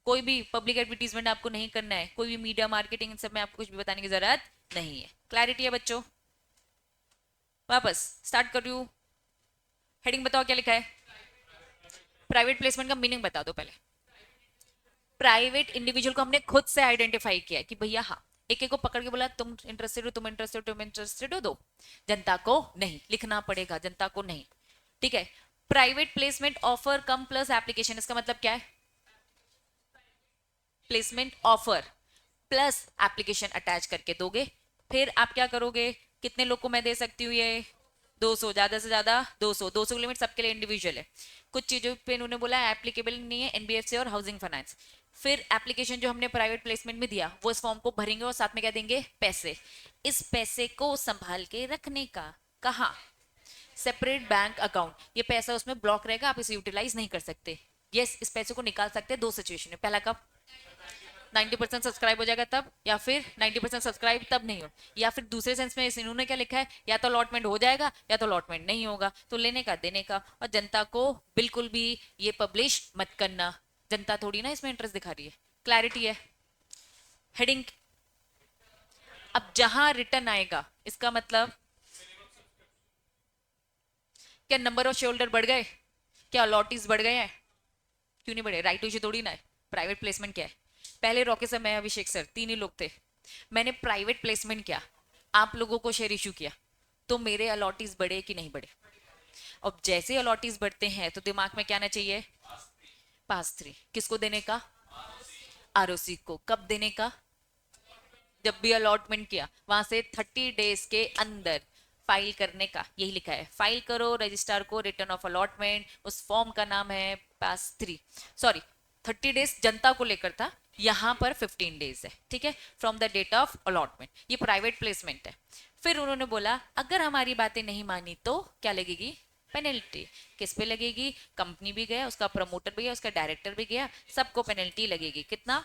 कोई भी पब्लिक एडवर्टीजमेंट आपको नहीं करना है, कोई भी मीडिया मार्केटिंग इन सब में आपको कुछ भी बताने की जरूरत नहीं है। क्लैरिटी है बच्चों? वापस स्टार्ट कर रही हूँ, हेडिंग बताओ क्या लिखा है। प्राइवेट प्लेसमेंट का मीनिंग बता दो पहले। प्राइवेट इंडिविजुअल को हमने खुद से आइडेंटिफाई किया कि भैया हाँ, एक एक को पकड़ के बोला तुम इंटरेस्टेड हो, तुम इंटरेस्टेड हो, तुम इंटरेस्टेड हो, दो। जनता को नहीं लिखना पड़ेगा, जनता को नहीं। ठीक है, प्राइवेट प्लेसमेंट ऑफर कम प्लस एप्लीकेशन, इसका मतलब क्या है? Placement offer plus application attach करके दोगे। फिर आप क्या करोगे, कितने लोग को मैं दे सकती हूँ ये? 200, ज्यादा से ज्यादा 200, 200 की लिमिट सबके लिए इंडिविजुअल है। कुछ चीजों पे इन्होंने बोला एप्लीकेबल नहीं है, एनबीएफसी और हाउसिंग फाइनेंस। फिर एप्लीकेशन जो हमने प्राइवेट प्लेसमेंट में दिया वो इस फॉर्म को भरेंगे और साथ में क्या देंगे, पैसे। इस पैसे को संभाल के रखने का, कहा? Separate bank account. ये पैसा उसमें ब्लॉक रहेगा, आप इसे यूटिलाइज नहीं कर सकते। यस, इस पैसे को निकाल सकते हैं दो सिचुएशन में, पहला कब? 90% सब्सक्राइब हो जाएगा तब, या फिर 90% सब्सक्राइब तब नहीं हो, या फिर दूसरे सेंस में इन्होंने क्या लिखा है, या तो अलॉटमेंट हो जाएगा या तो अलॉटमेंट नहीं होगा। तो लेने का देने का, और जनता को बिल्कुल भी ये पब्लिश मत करना, जनता थोड़ी ना इसमें इंटरेस्ट दिखा रही है। क्लैरिटी है? हेडिंग, अब जहां रिटर्न आएगा इसका मतलब क्या नंबर ऑफ शेयर होल्डर बढ़ गए, क्या अलॉटीज बढ़ गए हैं? क्यों नहीं बढ़े, राइट इशू थोड़ी ना है। प्राइवेट प्लेसमेंट क्या है? पहले रॉकेट सर, मैं, अभिषेक सर, तीन ही लोग थे। मैंने प्राइवेट प्लेसमेंट किया, आप लोगों को शेयर इशू किया, तो मेरे अलॉटीज बढ़े कि नहीं बढ़े? अब जैसे अलॉटीज बढ़ते हैं तो दिमाग में क्या आना चाहिए, पास थ्री। किसको देने का? आरओसी को। कब देने का? जब भी अलॉटमेंट किया वहां से 30 डेज के अंदर फाइल करने का, यही लिखा है, फाइल करो रजिस्ट्रार को रिटर्न ऑफ अलॉटमेंट। उस फॉर्म का नाम है पास थ्री, सॉरी 30 डेज जनता को लेकर था, यहाँ पर 15 डेज है, ठीक है, from the date of allotment. ये प्राइवेट प्लेसमेंट है। फिर उन्होंने बोला अगर हमारी बातें नहीं मानी तो क्या लगेगी, पेनल्टी। किस पे लगेगी? कंपनी भी गया, उसका प्रमोटर भी गया, उसका डायरेक्टर भी गया, सबको पेनल्टी लगेगी। कितना?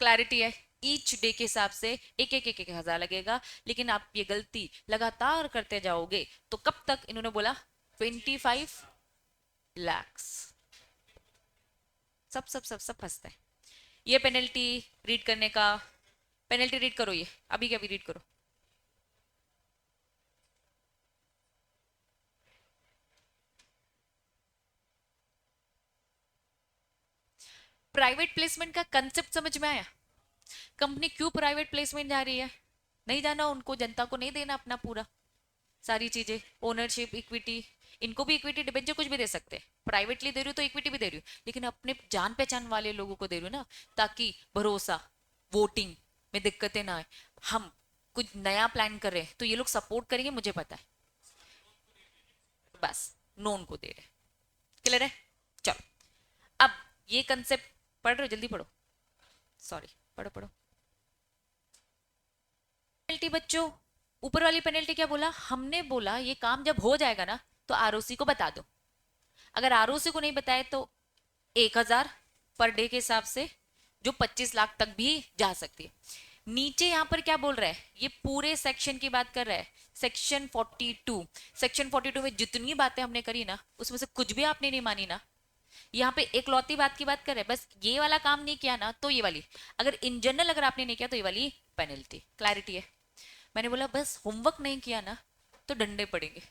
क्लैरिटी है? ईच डे के हिसाब से एक हजार लगेगा। लेकिन आप ये गलती लगातार करते जाओगे तो कब तक, इन्होंने बोला 25 lakhs। सब सब सब सब फंसता है। ये पेनल्टी रीड करने का, पेनल्टी रीड करो, ये अभी के अभी रीड करो। प्राइवेट प्लेसमेंट का कंसेप्ट समझ में आया? कंपनी क्यों प्राइवेट प्लेसमेंट जा रही है? नहीं जाना उनको, जनता को नहीं देना अपना पूरा सारी चीजें, ओनरशिप, इक्विटी। इनको भी इक्विटी डिबेंचर कुछ भी दे सकते हैं, प्राइवेटली दे रही हूँ तो इक्विटी भी दे रही हूँ, लेकिन अपने जान पहचान वाले लोगों को दे रही हूँ ना, ताकि भरोसा, वोटिंग में दिक्कतें ना आए। हम कुछ नया प्लान कर रहे हैं तो ये लोग सपोर्ट करेंगे, मुझे पता है, बस नोन को दे रहे। क्लियर है? चलो, अब ये कंसेप्ट पढ़ रहे हो, जल्दी पढ़ो, सॉरी, पढ़ो पढ़ो। पेनल्टी बच्चों, ऊपर वाली पेनल्टी क्या बोला हमने? बोला ये काम जब हो जाएगा ना तो आरओसी को बता दो। अगर आरओसी को नहीं बताए तो 1000 पर डे के हिसाब से, जो 25 लाख तक भी जा सकती है। नीचे यहां पर क्या बोल रहा है, ये पूरे सेक्शन की बात कर रहा है, सेक्शन 42। सेक्शन 42 में जितनी बातें हमने करी ना, उसमें से कुछ भी आपने नहीं मानी ना, यहाँ पे एक लौती बात की बात कर रहे हैं, बस ये वाला काम नहीं किया ना तो ये वाली, अगर इन जनरल अगर आपने नहीं किया तो ये वाली पेनल्टी। क्लैरिटी है? मैंने बोला बस होमवर्क नहीं किया ना तो डंडे पड़ेंगे,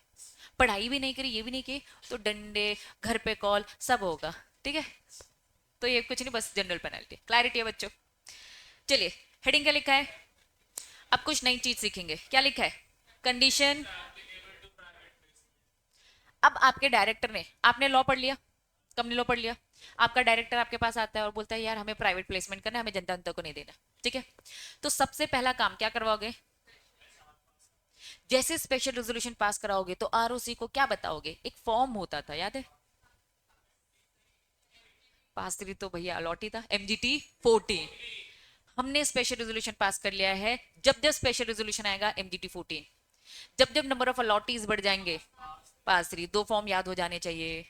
पढ़ाई भी नहीं करी, ये भी नहीं की, तो डंडे, घर पे कॉल, सब होगा। ठीक है, तो ये कुछ नहीं, बस जनरल पेनल्टी। क्लैरिटी है बच्चों? चलिए, हेडिंग क्या लिखा है? अब कुछ नई चीज सीखेंगे। क्या लिखा है? कंडीशन। अब आपके डायरेक्टर ने, आपने लॉ पढ़ लिया, कंपनी लॉ पढ़ लिया, आपका डायरेक्टर आपके पास आता है और बोलता है यार हमें प्राइवेट प्लेसमेंट करना है, हमें जनता जनता को नहीं देना। ठीक है, तो सबसे पहला काम क्या करवाओगे? जैसे स्पेशल रेजोल्यूशन पास कराओगे तो आरओसी को क्या बताओगे? एक फॉर्म होता था, याद है? पास थ्री तो भैया अलॉट ही था, MGT 14। हमने स्पेशल रेजोल्यूशन पास कर लिया है। जब जब स्पेशल रेजोल्यूशन आएगा MGT 14, जब जब नंबर ऑफ अलॉटीज बढ़ जाएंगे, पास थ्री। दो फॉर्म याद हो जाने चाहिए,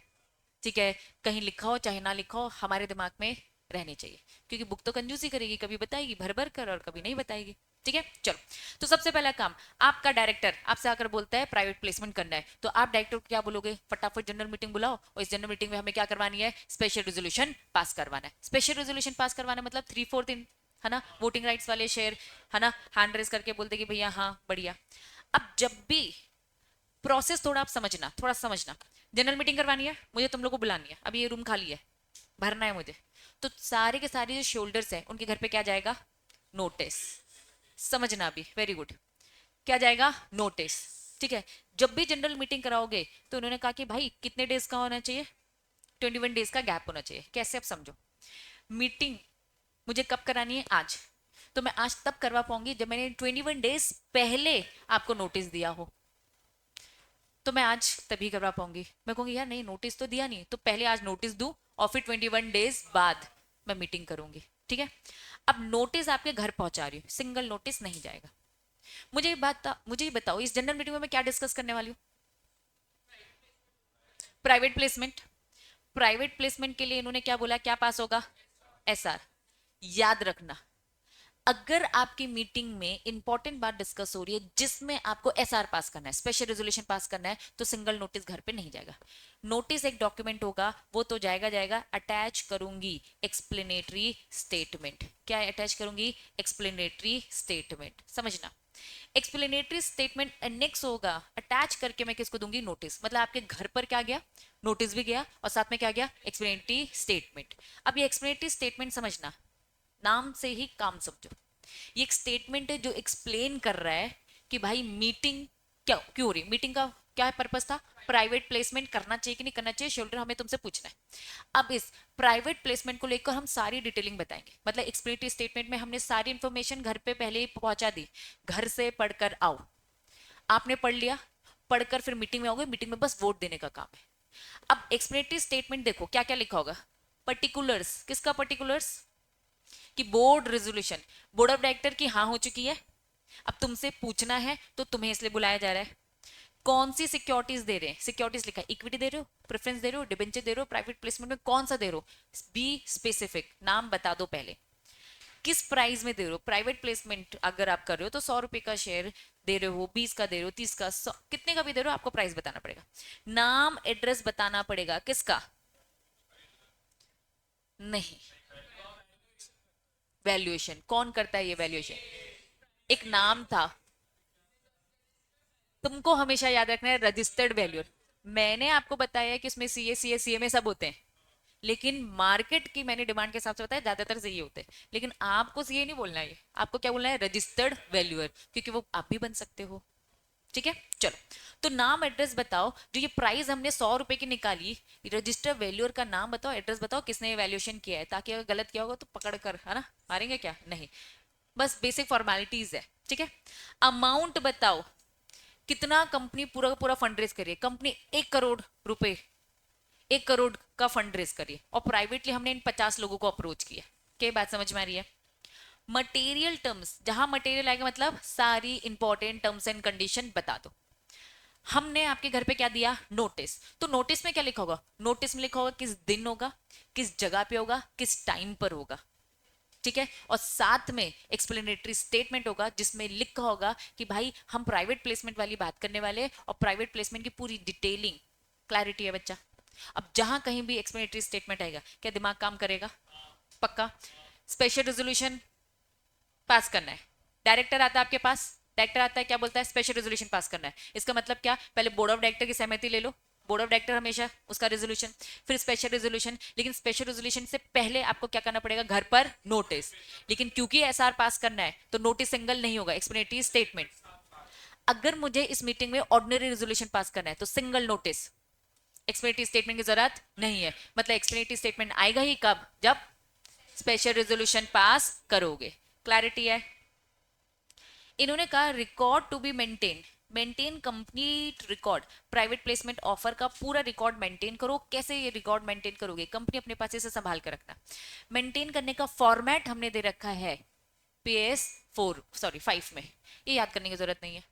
ठीक है? कहीं लिखा हो चाहे ना लिखा हो, हमारे दिमाग में रहने चाहिए, क्योंकि बुक तो कंजूसी करेगी, कभी बताएगी भर भर कर और कभी नहीं बताएगी। ठीक है, चलो। तो सबसे पहला काम, आपका डायरेक्टर आपसे आकर बोलता है प्राइवेट प्लेसमेंट करना है, तो आप डायरेक्टर को क्या बोलोगे? फटाफट जनरल मीटिंग बुलाओ, और इस जनरल मीटिंग में हमें क्या करवानी है? स्पेशल रेजोल्यूशन पास करवाना है। स्पेशल रेजोल्यूशन पास करवाना मतलब 3/4 इन, है ना, वोटिंग राइट्स वाले शेयर, है ना, हैंड रेस करके बोलते कि भैया हाँ बढ़िया। अब जब भी प्रोसेस, थोड़ा आप समझना, थोड़ा समझना, जनरल मीटिंग करवानी है, मुझे तुम लोग को बुलानी है, अभी ये रूम खाली है, भरना है मुझे, तो सारे के सारे जो शोल्डर्स हैं उनके घर पे क्या जाएगा? नोटिस। समझना अभी, वेरी गुड। क्या जाएगा? नोटिस। ठीक है, जब भी जनरल मीटिंग कराओगे तो उन्होंने कहा कि भाई कितने डेज का होना चाहिए? 21 डेज का गैप होना चाहिए। कैसे? आप समझो, मीटिंग मुझे कब करानी है? आज। तो मैं आज तब करवा पाऊंगी जब मैंने 21 डेज पहले आपको नोटिस दिया हो, तो मैं आज तभी करवा पाऊंगी। मैं कहूंगी यार नहीं, नोटिस तो दिया नहीं, तो पहले आज नोटिस दूं और फिर 21 डेज बाद मैं मीटिंग करूंगी। ठीक है, अब नोटिस आपके घर पहुंचा रही हूँ, सिंगल नोटिस नहीं जाएगा। मुझे ये बताओ, इस जनरल मीटिंग में मैं क्या डिस्कस करने वाली हूँ? Private placement. प्राइवेट प्लेसमेंट के लिए इन्होंने क्या बोला? क्या पास होगा? SR। याद रखना, अगर आपकी मीटिंग में इंपॉर्टेंट बात डिस्कस हो रही है जिसमें आपको SR पास करना है, स्पेशल रेजोल्यूशन पास करना है, तो सिंगल नोटिस घर पे नहीं जाएगा। नोटिस एक डॉक्यूमेंट होगा, वो तो जाएगा जाएगा, अटैच करूंगी एक्सप्लेनेटरी स्टेटमेंट। क्या अटैच करूंगी? Explanatory statement. समझना, एक्सप्लेनेटरी स्टेटमेंट एनेक्स होगा, अटैच करके मैं किसको दूंगी? नोटिस। मतलब आपके घर पर क्या गया? नोटिस भी गया, और साथ में क्या गया? Explanatory statement. अब ये एक्सप्लेनेटरी स्टेटमेंट समझना, नाम से ही काम समझो, ये एक स्टेटमेंट है जो एक्सप्लेन कर रहा है कि भाई मीटिंग क्या क्यों हो रही, मीटिंग का क्या पर्पस था? प्राइवेट प्लेसमेंट करना चाहिए कि नहीं करना चाहिए, शोल्डर हमें तुमसे पूछना है। अब इस प्राइवेट प्लेसमेंट को लेकर हम सारी डिटेलिंग बताएंगे, मतलब एक्सप्लेनेटरी स्टेटमेंट में हमने सारी इंफॉर्मेशन घर पे पहले ही पहुंचा दी, घर से पढ़कर आओ। आपने पढ़ लिया, पढ़कर फिर मीटिंग में आओगे, मीटिंग में बस वोट देने का काम है। अब एक्सप्लेनेटरी स्टेटमेंट देखो क्या क्या लिखा होगा। पर्टिकुलर्स, किसका पर्टिकुलर्स? कि board resolution, board of director की हाँ हो चुकी है, अब तुमसे पूछना है तो तुम्हें इसलिए बुलाया जा रहा है। कौन सी सिक्योरिटीज दे रहे हैं? सिक्योरिटीज लिखा है, इक्विटी दे रहे हो, प्रेफरेंस दे रहे हो, डिबेंचर दे रहे हो, प्राइवेट प्लेसमेंट में कौन सा दे रहे हो? बी स्पेसिफिक, नाम बता दो पहले, किस प्राइस में दे रहे हो? प्राइवेट प्लेसमेंट अगर आप कर रहे हो तो 100 रुपए का शेयर दे रहे हो, 20 का दे रहे हो, 30 का, कितने का भी दे रहे हो, आपको प्राइस बताना पड़ेगा, नाम एड्रेस बताना पड़ेगा। किसका? नहीं, वैल्यूएशन कौन करता है? ये वैल्यूएशन एक नाम था, तुमको हमेशा याद रखना है, रजिस्टर्ड वैल्यूअर। मैंने आपको बताया कि इसमें CA CA CMA सब होते हैं, लेकिन मार्केट की मैंने डिमांड के हिसाब से बताया, ज्यादातर से ये होते हैं, लेकिन आपको CA नहीं बोलना है, आपको क्या बोलना है? रजिस्टर्ड वैल्यूअर, क्योंकि वो आप भी बन सकते हो। ठीक है, चलो। तो नाम एड्रेस बताओ, जो ये प्राइस हमने 100 रुपए की निकाली, रजिस्टर वैल्यूअर का नाम बताओ, एड्रेस बताओ, किसने वैल्यूएशन किया है, ताकि अगर गलत किया होगा तो पकड़ कर, है ना, मारेंगे क्या? नहीं, बस बेसिक फॉर्मेलिटीज है। ठीक है, अमाउंट बताओ, कितना कंपनी पूरा पूरा फंड रेज करिए, कंपनी 1 करोड़ रुपए, 1 करोड़ का फंड रेज करिए, और प्राइवेटली हमने इन 50 लोगों को अप्रोच किया। क्या बात समझ में आ रही है? मटेरियल टर्म्स, जहां मटेरियल आएगा मतलब सारी इंपॉर्टेंट टर्म्स एंड कंडीशन बता दो। हमने आपके घर पे क्या दिया? नोटिस। तो नोटिस में क्या लिखा होगा? नोटिस में लिखा होगा किस दिन होगा, किस जगह पे होगा, किस टाइम पर होगा। ठीक है, और साथ में एक्सप्लेनेटरी स्टेटमेंट होगा जिसमें लिखा होगा कि भाई हम प्राइवेट प्लेसमेंट वाली बात करने वाले हैं, और प्राइवेट प्लेसमेंट की पूरी डिटेलिंग। क्लैरिटी है बच्चा? अब जहां कहीं भी एक्सप्लेनेटरी स्टेटमेंट आएगा, क्या दिमाग काम करेगा? पक्का। स्पेशल रेजोल्यूशन पास करना है, डायरेक्टर आता है आपके पास, डायरेक्टर आता है क्या बोलता है? स्पेशल रेजोल्यूशन पास करना है। इसका मतलब क्या? पहले बोर्ड ऑफ डायरेक्टर की सहमति ले लो, बोर्ड ऑफ डायरेक्टर हमेशा उसका रेजोल्यूशन, फिर स्पेशल रेजोल्यूशन। लेकिन स्पेशल रेजोल्यूशन से पहले आपको क्या करना पड़ेगा, घर पर नोटिस। लेकिन क्योंकि एसआर पास करना है तो नोटिस सिंगल नहीं होगा, एक्सप्लेनेटरी स्टेटमेंट। अगर मुझे इस मीटिंग में ऑर्डिनरी रेजोल्यूशन पास करना है तो सिंगल नोटिस, एक्सप्लेनेटरी स्टेटमेंट की जरूरत नहीं है। मतलब एक्सप्लेनेटरी स्टेटमेंट आएगा ही कब, जब स्पेशल रेजोल्यूशन पास करोगे। क्लैरिटी है। इन्होंने कहा record to be maintain, maintain complete record, private placement offer का पूरा रिकॉर्ड मेंटेन करो। कैसे ये रिकॉर्ड मेंटेन करोगे, कंपनी अपने पास इसे संभाल कर रखना। मेंटेन करने का फॉर्मेट हमने दे रखा है PS 4 सॉरी 5 में, ये याद करने की जरूरत नहीं है।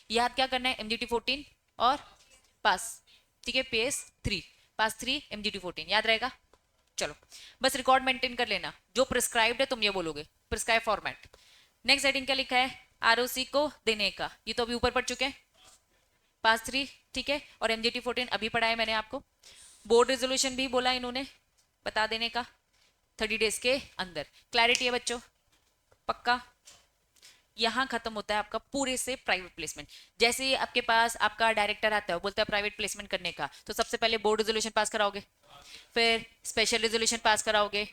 याद क्या करना है, MGT 14 और पास, ठीक है, PS 3 पास 3 MGT 14 याद रहेगा। चलो बस रिकॉर्ड मेंटेन कर लेना, जो प्रिस्क्राइब्ड है तुम ये बोलोगे प्रिस्क्राइब फॉर्मेट। नेक्स्ट हेडिंग क्या लिखा है, ROC को देने का, ये तो अभी ऊपर पढ़ चुके हैं, पास 3, ठीक है, और MGT 14 अभी पढ़ा है मैंने आपको। बोर्ड रेजोल्यूशन भी बोला इन्होंने बता देने का 30 डेज के अंदर। क्लैरिटी है बच्चों, पक्का। यहां खत्म होता है आपका पूरे से प्राइवेट प्लेसमेंट। जैसे ही आपके पास आपका डायरेक्टर आता है, बोलता है प्राइवेट प्लेसमेंट करने का, तो सबसे पहले बोर्ड रेजोल्यूशन पास कराओगे, फिर स्पेशल रेजोल्यूशन पास कराओगे,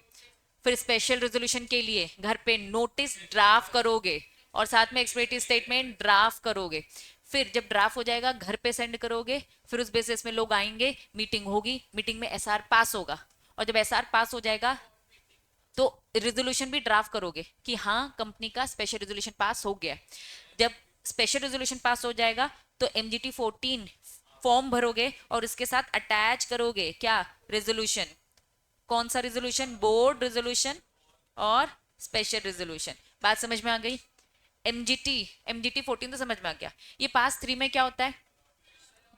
फिर स्पेशल रेजोल्यूशन के लिए घर पे नोटिस ड्राफ्ट करोगे और साथ में एक्सप्लेनेटरी स्टेटमेंट ड्राफ्ट करोगे। फिर जब ड्राफ्ट हो जाएगा घर पे सेंड करोगे, फिर उस बेसिस में लोग आएंगे, मीटिंग होगी, मीटिंग में SR पास होगा, और जब SR पास हो जाएगा तो रेजोल्यूशन भी ड्राफ्ट करोगे कि हाँ कंपनी का स्पेशल रेजोल्यूशन पास हो गया। जब स्पेशल रेजोल्यूशन पास हो जाएगा तो MGT 14 फॉर्म भरोगे और इसके साथ अटैच करोगे क्या, रेजोल्यूशन। कौन सा रेजोल्यूशन, बोर्ड रेजोल्यूशन और स्पेशल रेजोल्यूशन। बात समझ में आ गई। MGT 14 तो समझ में आ गया। ये पास 3 में क्या होता है,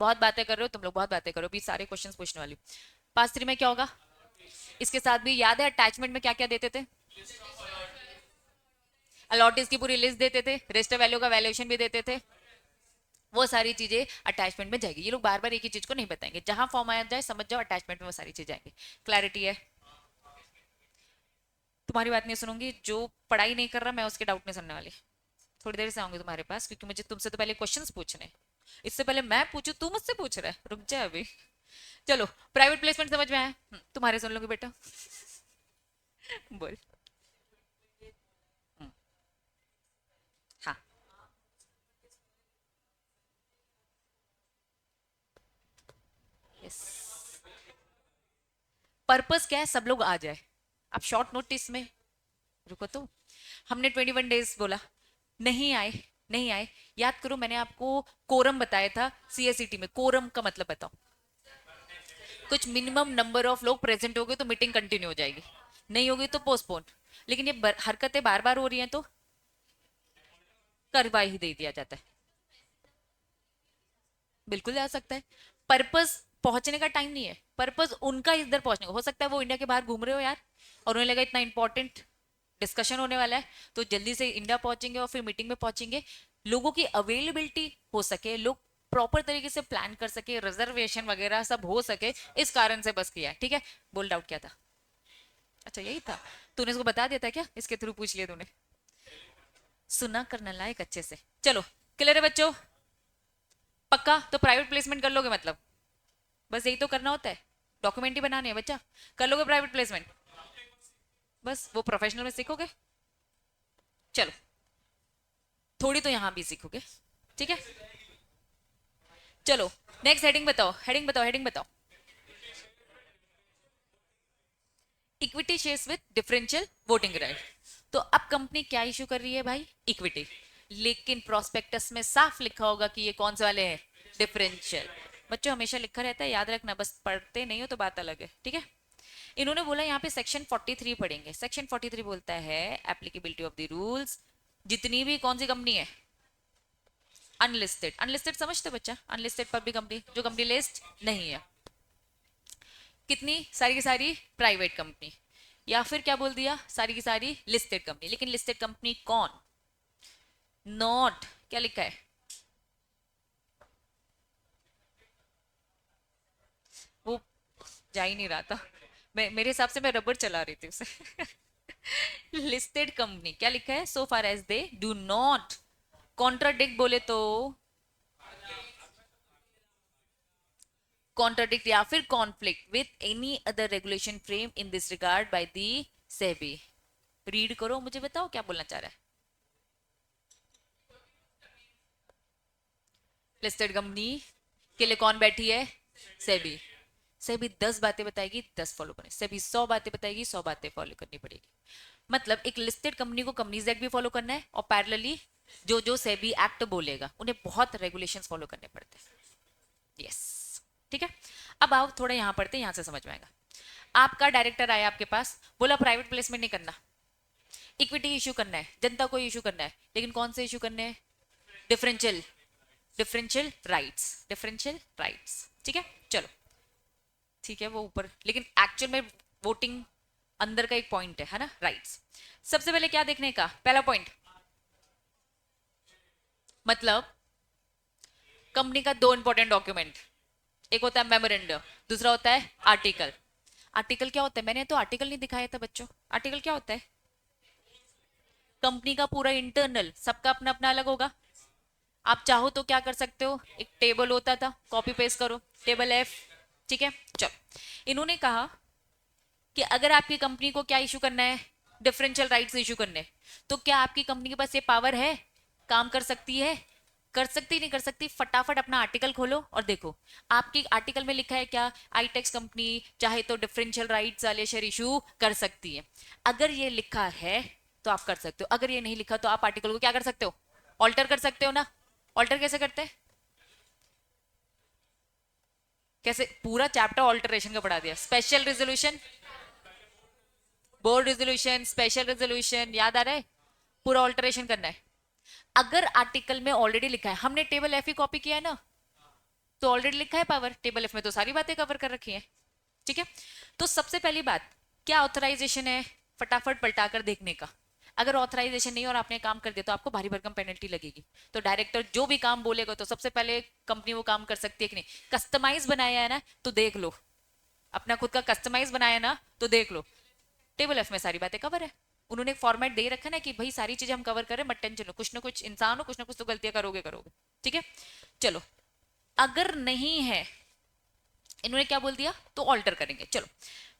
बहुत बातें कर रहे हो तुम लोग, बहुत बातें करो, अभी सारे क्वेश्चंस पूछने वाली। पास 3 में क्या होगा, इसके साथ भी याद है अटैचमेंट में क्या क्या देते थे, अलॉटीज की पूरी लिस्ट देते थे, रेस्ट वैल्यू का वैल्यूएशन भी देते थे, वो सारी चीजें अटैचमेंट में जाएगी। ये लोग बार बार एक ही चीज को नहीं बताएंगे, जहां फॉर्म आया जाए समझ जाओ अटैचमेंट में वो सारी चीजें आएंगी। क्लैरिटी है। तुम्हारी बात नहीं सुनूंगी, जो पढ़ाई नहीं कर रहा मैं उसके डाउट नहीं सुनने वाली। थोड़ी देर से आऊंगी तुम्हारे पास, क्योंकि मुझे तुमसे तो पहले क्वेश्चंस पूछने, इससे पहले मैं पूछू तू मुझसे पूछ रहा है, रुक जा अभी। चलो प्राइवेट प्लेसमेंट समझ में आया, तुम्हारे सुन लोगे बेटा। बोल। हम्म, हाँ यस। पर्पस क्या है, सब लोग आ जाए। आप शॉर्ट नोटिस में, रुको तो, हमने 21 डेज बोला, नहीं आए, नहीं आए। याद करो मैंने आपको कोरम बताया था CSCT में, कोरम का मतलब बताओ। कुछ मिनिमम नंबर ऑफ लोग प्रेजेंट हो गए तो मीटिंग कंटिन्यू हो जाएगी, नहीं होगी तो पोस्टपोन। लेकिन ये हरकतें बार बार हो रही हैं तो करवा ही दे दिया जाता है। बिल्कुल जा सकता है। पर्पस पहुंचने का टाइम नहीं है, पर्पस उनका इधर पहुंचने का हो सकता है। वो इंडिया के बाहर घूम रहे हो यार, और उन्हें लगा इतना इंपॉर्टेंट डिस्कशन होने वाला है तो जल्दी से इंडिया पहुंचेंगे और फिर मीटिंग में पहुंचेंगे। लोगों की अवेलेबिलिटी हो सके, लोग प्रॉपर तरीके से प्लान कर सके, रिजर्वेशन वगैरह सब हो सके, इस कारण से बस किया है। ठीक है, बोल डाउट क्या था, अच्छा यही था। तूने इसको बता दिया था क्या, इसके थ्रू पूछ लिया तूने, सुना करना लायक अच्छे से। चलो क्लियर है बच्चों, पक्का। तो प्राइवेट प्लेसमेंट कर लोगे मतलब, बस यही तो करना होता है, डॉक्यूमेंट ही बनाने हैं बच्चा, कर लोगे प्राइवेट प्लेसमेंट, बस वो प्रोफेशनल में सीखोगे। चलो थोड़ी तो यहां भी सीखोगे, ठीक है। चलो नेक्स्ट हेडिंग बताओ, हेडिंग बताओ, हेडिंग बताओ। Equity shares with differential voting right. तो अब कंपनी क्या इशू कर रही है भाई, इक्विटी। लेकिन प्रोस्पेक्टस में साफ लिखा होगा कि ये कौन से वाले हैं, डिफरेंशियल। बच्चों हमेशा लिखा रहता है, याद रखना, बस पढ़ते नहीं हो तो बात अलग है, ठीक है। इन्होंने बोला यहाँ पे सेक्शन 43 पढ़ेंगे। सेक्शन 43 बोलता है एप्लीकेबिलिटी ऑफ द रूल्स, जितनी भी कौन सी कंपनी है अनलिस्टेड, अनलिस्टेड समझते बच्चा, अनलिस्टेड पब्लिक कंपनी, जो कंपनी लिस्ट नहीं है, कितनी सारी की सारी प्राइवेट कंपनी, या फिर क्या बोल दिया सारी की सारी लिस्टेड कंपनी। लेकिन लिस्टेड कंपनी कौन, नॉट, क्या लिखा है, वो जा ही नहीं रहा था, मेरे हिसाब से मैं रबर चला रही थी उसे। लिस्टेड कंपनी क्या लिखा है, so far as they do not contradict, बोले तो कॉन्ट्राडिक्ट या फिर conflict with any other regulation frame in this regard by the SEBI. Read करो, मुझे बताओ क्या बोलना चाह रहा है। लिस्टेड कंपनी के लिए कौन बैठी है? सेबी। सेबी 10 बातें बताएगी, 10 फॉलो करनी। सेबी 100 बातें बताएगी, 100 बातें फॉलो करनी पड़ेगी। मतलब एक लिस्टेड कंपनी को कंपनीज एक्ट भी फॉलो करना है और पैरेलली जो जो सेबी एक्ट बोलेगा उन्हें बहुत रेगुलेशंस फॉलो करने पड़ते हैं। यस, ठीक है। अब आओ थोड़ा यहां पढ़ते हैं, यहां से समझ में आएगा। आपका डायरेक्टर आया आपके पास, बोला प्राइवेट प्लेसमेंट नहीं करना, इक्विटी इशू करना है, जनता को इशू करना है, लेकिन कौन से इशू करने हैं? Differential, differential rights, differential rights. ठीक है, चलो ठीक है वो ऊपर, लेकिन एक्चुअल में वोटिंग अंदर का एक पॉइंट है ना, राइट्स। सबसे पहले क्या देखने का, पहला पॉइंट मतलब कंपनी का दो इंपॉर्टेंट डॉक्यूमेंट, एक होता है मेमोरेंडम, दूसरा होता है आर्टिकल। आर्टिकल क्या होता है? मैंने तो आर्टिकल नहीं दिखाया था बच्चों। आर्टिकल क्या होता है? कंपनी का पूरा इंटरनल, सबका अपना अपना अलग होगा। आप चाहो तो क्या कर सकते हो, एक टेबल होता था, कॉपी पेस्ट करो, टेबल एफ। ठीक है, चलो इन्होंने कहा कि अगर आपकी कंपनी को क्या इशू करना है, डिफरेंशियल राइट्स इशू करने, तो क्या आपकी कंपनी के पास ये पावर है, काम कर सकती है? कर सकती नहीं कर सकती? फटाफट अपना आर्टिकल खोलो और देखो आपकी आर्टिकल में लिखा है क्या, आईटेक्स कंपनी चाहे तो डिफरेंशियल राइट्स वाले शेयर इशू कर सकती है। अगर ये लिखा है तो आप कर सकते हो, अगर ये नहीं लिखा तो आप आर्टिकल को क्या कर सकते हो, ऑल्टर कर सकते हो ना। ऑल्टर कैसे करते हैं? कैसे? पूरा चैप्टर ऑल्टरेशन का पढ़ा दिया। Special resolution, board resolution, special resolution, याद आ रहा है? पूरा ऑल्टरेशन करना है। अगर आर्टिकल में ऑलरेडी लिखा है, हमने टेबल एफ ही कॉपी किया है ना, तो ऑलरेडी लिखा है पावर, टेबल एफ में तो सारी बातें कवर कर रखी है। ठीक है, तो सबसे पहली बात क्या ऑथराइजेशन है, फटाफट पलटाकर देखने का। अगर ऑथराइजेशन नहीं और आपने काम कर दिया तो आपको भारी भरकम पेनल्टी लगेगी। तो डायरेक्टर जो भी काम बोलेगा तो सबसे पहले कंपनी वो काम कर सकती है कि नहीं। कस्टमाइज बनाया है ना तो देख लो, अपना खुद का कस्टमाइज बनाया ना तो देख लो, टेबल एफ में सारी बातें कवर है। उन्होंने एक फॉर्मेट दे रखा है ना कि भाई सारी चीजें हम कवर करें, मत टेंशन लो, कुछ ना कुछ इंसान हो, कुछ ना कुछ तो गलतियां करोगे करोगे। ठीक है, चलो अगर नहीं है, इन्होंने क्या बोल दिया तो ऑल्टर करेंगे। चलो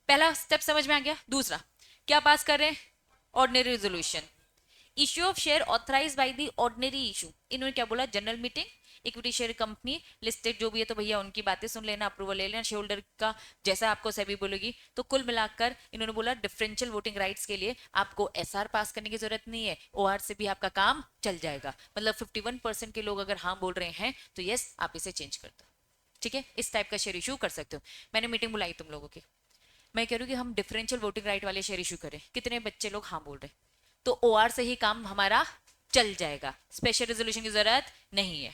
पहला स्टेप समझ में आ गया। दूसरा क्या पास कर रहे हैं, ordinary resolution, issue of share authorise by the ordinary issue. इन्होंने क्या बोला, general meeting, equity share company listed जो भी है तो भैया उनकी बातें सुन लेना, अप्रूवल ले लेना, शेयर होल्डर का जैसा आपको सेबी बोलेगी। तो कुल मिलाकर इन्होंने बोला डिफरेंशियल वोटिंग राइट्स के लिए आपको एसआर पास करने की जरूरत नहीं है, ओआर से भी आपका काम चल जाएगा। मतलब 51% के लोग अगर हाँ बोल रहे हैं तो यस आप इसे चेंज कर दो। ठीक है, इस टाइप का शेयर इशू कर सकते हो। मैंने मीटिंग बुलाई तुम लोगों की, मैं कह रही हूँ कि हम डिफरेंशियल वोटिंग राइट वाले शेयर इशू करें, कितने बच्चे लोग हाँ बोल रहे, तो ओआर से ही काम हमारा चल जाएगा, स्पेशल रेजोल्यूशन की जरूरत नहीं है।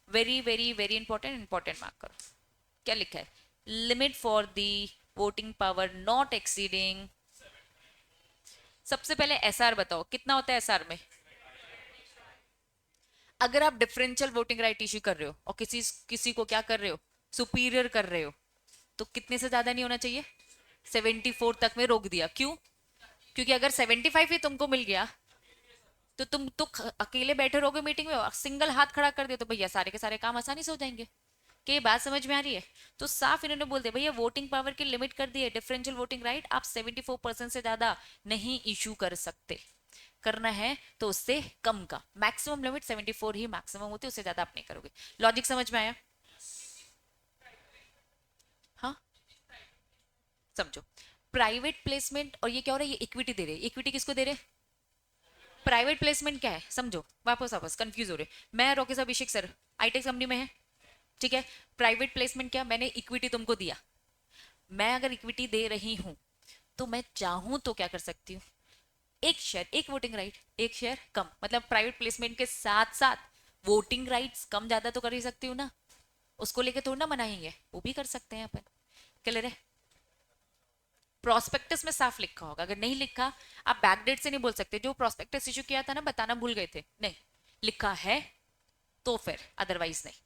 Very very very important, important mark करो। क्या लिखा है, limit for the voting power not exceeding. सबसे पहले एसआर बताओ कितना होता है एसआर में। अगर आप डिफरेंशियल वोटिंग राइट इश्यू कर रहे हो और किसी किसी को क्या कर रहे हो, सुपीरियर कर रहे हो, तो कितने से ज्यादा नहीं होना चाहिए, 74 तक में रोक दिया। क्यों? क्योंकि अगर 75 ही तुमको मिल गया तो तुम तो अकेले बैठे रहोगे मीटिंग में, सिंगल हाथ खड़ा कर दिया तो भैया सारे के सारे काम आसानी से हो जाएंगे। कि ये बात समझ में आ रही है? तो साफ इन्होंने बोल दिया भैया वोटिंग पावर की लिमिट कर दी है, डिफरेंशियल वोटिंग राइट आप 74% से ज्यादा नहीं इशू कर सकते। करना है तो उससे कम का, मैक्सिमम लिमिट 74 ही मैक्सिमम होती है, उससे ज्यादा आप नहीं करोगे। लॉजिक समझ में आया? हाँ, समझो प्राइवेट प्लेसमेंट और ये क्या हो रहा है, ये इक्विटी दे रहे हैं। इक्विटी किसको दे रहे हैं? प्राइवेट प्लेसमेंट क्या है समझो, वापस वापस कंफ्यूज हो रहे। मैं रोकेश अभिषेक सर आईटेक्स कंपनी में है, ठीक है। प्राइवेट प्लेसमेंट क्या, मैंने इक्विटी तुमको दिया, मैं अगर इक्विटी दे रही हूं तो मैं चाहूं तो क्या कर सकती हूँ, एक शेयर एक वोटिंग राइट, एक शेयर कम, मतलब प्राइवेट प्लेसमेंट के साथ साथ वोटिंग राइट्स कम ज्यादा तो कर ही सकती हूँ ना, उसको लेके थोड़ा ना मनाएंगे, वो भी कर सकते हैं अपन। क्लियर है? प्रोस्पेक्टस में साफ लिखा होगा, अगर नहीं लिखा आप बैकडेट से नहीं बोल सकते, जो प्रोस्पेक्टस इशू किया था ना बताना भूल गए थे, नहीं लिखा है तो फिर, अदरवाइज नहीं।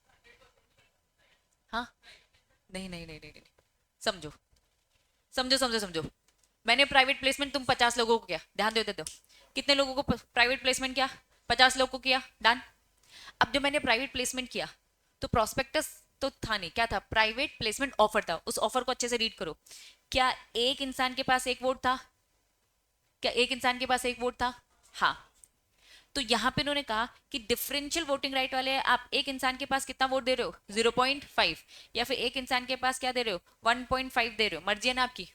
हाँ, नहीं नहीं नहीं नहीं, नहीं। समझो समझो समझो समझो, मैंने प्राइवेट प्लेसमेंट तुम 50 लोगों को किया, ध्यान दे देते हो, कितने लोगों को प्राइवेट प्लेसमेंट किया, 50 लोगों को किया, डन। अब जब मैंने प्राइवेट प्लेसमेंट किया तो प्रोस्पेक्टस तो था नहीं, क्या था, प्राइवेट प्लेसमेंट ऑफर था। उस ऑफर को अच्छे से रीड करो। क्या एक इंसान के पास एक वोट था? क्या एक इंसान के पास एक वोट था? हाँ। तो यहां पे इन्होंने कहा कि डिफरेंशियल वोटिंग राइट वाले आप एक इंसान के पास कितना वोट दे रहे हो, 0.5, या फिर एक इंसान के पास क्या दे रहे हो, 1.5 दे रहे हो, मर्जी है ना आपकी।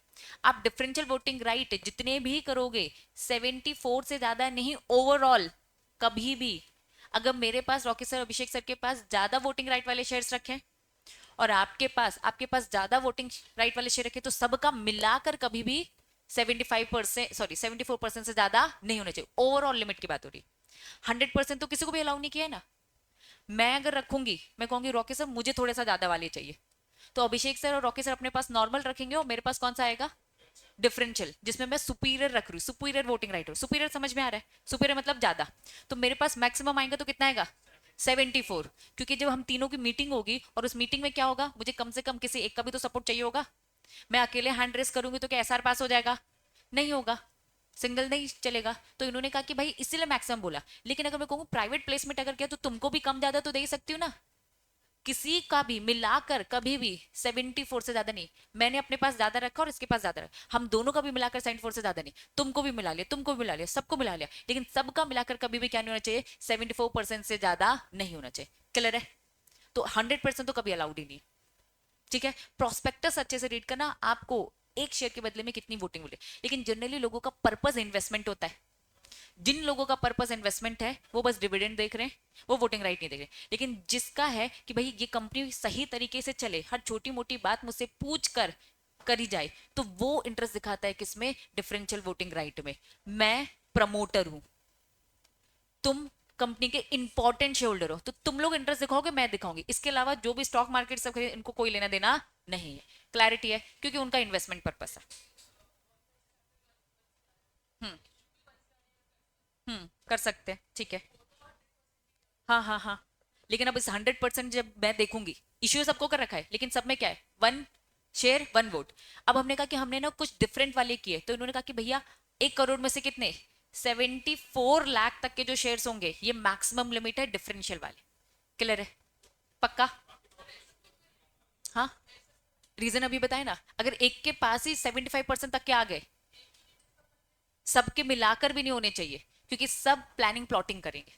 आप डिफरेंशियल वोटिंग राइट जितने भी करोगे 74 से ज्यादा नहीं ओवरऑल, कभी भी। अगर मेरे पास रॉकी सर, अभिषेक सर के पास ज्यादा वोटिंग राइट वाले शेयर्स रखे और आपके पास ज्यादा वोटिंग राइट वाले शेयर रखे, तो सबका मिलाकर कभी भी 75%, सॉरी 74% से ज्यादा नहीं होना चाहिए। ओवरऑल लिमिट की बात हो रही। 100% तो किसी को भी अलाउ नहीं किया है ना। मैं अगर रखूंगी, मैं कहूंगी रॉकी सर मुझे थोड़ा सा ज्यादा वाले चाहिए, तो अभिषेक सर और रॉकी सर अपने पास नॉर्मल रखेंगे और मेरे पास कौन सा आएगा, डिफरेंशियल, जिसमें मैं सुपीरियर रख रही हूँ, सुपीरियर वोटिंग राइट हो। सुपीरियर समझ में आ रहा है, सुपीरियर मतलब ज्यादा। तो मेरे पास मैक्सिमम आएगा तो कितना आएगा, 74। क्योंकि जब हम तीनों की मीटिंग होगी और उस मीटिंग में क्या होगा, मुझे कम से कम किसी एक का भी तो सपोर्ट चाहिए होगा। मैं अकेले हैंड रेस करूंगी तो क्या एसआर पास हो जाएगा, नहीं होगा, सिंगल नहीं चलेगा। तो इन्होंने कहा कि भाई इसीलिए मैक्सिमम बोला। लेकिन अगर मैं कहूँ प्राइवेट प्लेसमेंट अगर किया तो तुमको भी कम ज्यादा तो दे ही सकती हूँ ना, किसी का भी मिलाकर कभी भी 74 से ज्यादा नहीं। मैंने अपने पास ज्यादा रखा और इसके पास ज्यादा रखा, हम दोनों का भी मिलाकर 74 से ज्यादा नहीं। तुमको भी मिला लिया, तुमको भी मिला लिया, सबको मिला लिया, लेकिन सबका मिलाकर कभी भी क्या नहीं होना चाहिए, 74% से ज्यादा नहीं होना चाहिए। क्लियर है? तो 100% तो कभी अलाउड ही नहीं। ठीक है, प्रोस्पेक्टस अच्छे से रीड करना, आपको एक शेयर के बदले में कितनी वोटिंग मिले। लेकिन जनरली लोगों का पर्पस इन्वेस्टमेंट होता है। जिन लोगों का पर्पस इन्वेस्टमेंट है वो बस डिविडेंड देख रहे हैं, वो वोटिंग राइट नहीं देख रहे। लेकिन जिसका है कि भाई ये कंपनी सही तरीके से चले, हर छोटी मोटी बात मुझसे पूछ कर करी जाए, तो वो इंटरेस्ट दिखाता है किसमें, डिफरेंशियल वोटिंग राइट में। मैं प्रमोटर हूं, तुम कंपनी के इंपॉर्टेंट शेयर होल्डर हो, तो तुम लोग इंटरेस्ट दिखाओगे, मैं दिखाऊंगी। इसके अलावा जो भी स्टॉक मार्केट सब इनको कोई लेना देना नहीं है। क्लैरिटी है? क्योंकि उनका इन्वेस्टमेंट पर्पस है। हम्म। कर सकते हैं, ठीक है। हाँ हाँ हाँ। लेकिन अब इस 100% जब मैं देखूंगी, इश्यू सबको कर रखा है, लेकिन सब में क्या है, वन शेयर वन वोट। अब हमने कहा कि हमने ना कुछ डिफरेंट वाले किए, तो इन्होंने कहा कि भैया 1 करोड़ में से कितने, 74 लाख तक के जो शेयर्स होंगे ये मैक्सिमम लिमिट है डिफरेंशियल वाले। क्लियर है? पक्का? हाँ। रीजन अभी बताए ना, अगर एक के पास ही 75% तक के आ गए, सबके मिलाकर भी नहीं होने चाहिए, क्योंकि सब प्लानिंग प्लॉटिंग करेंगे।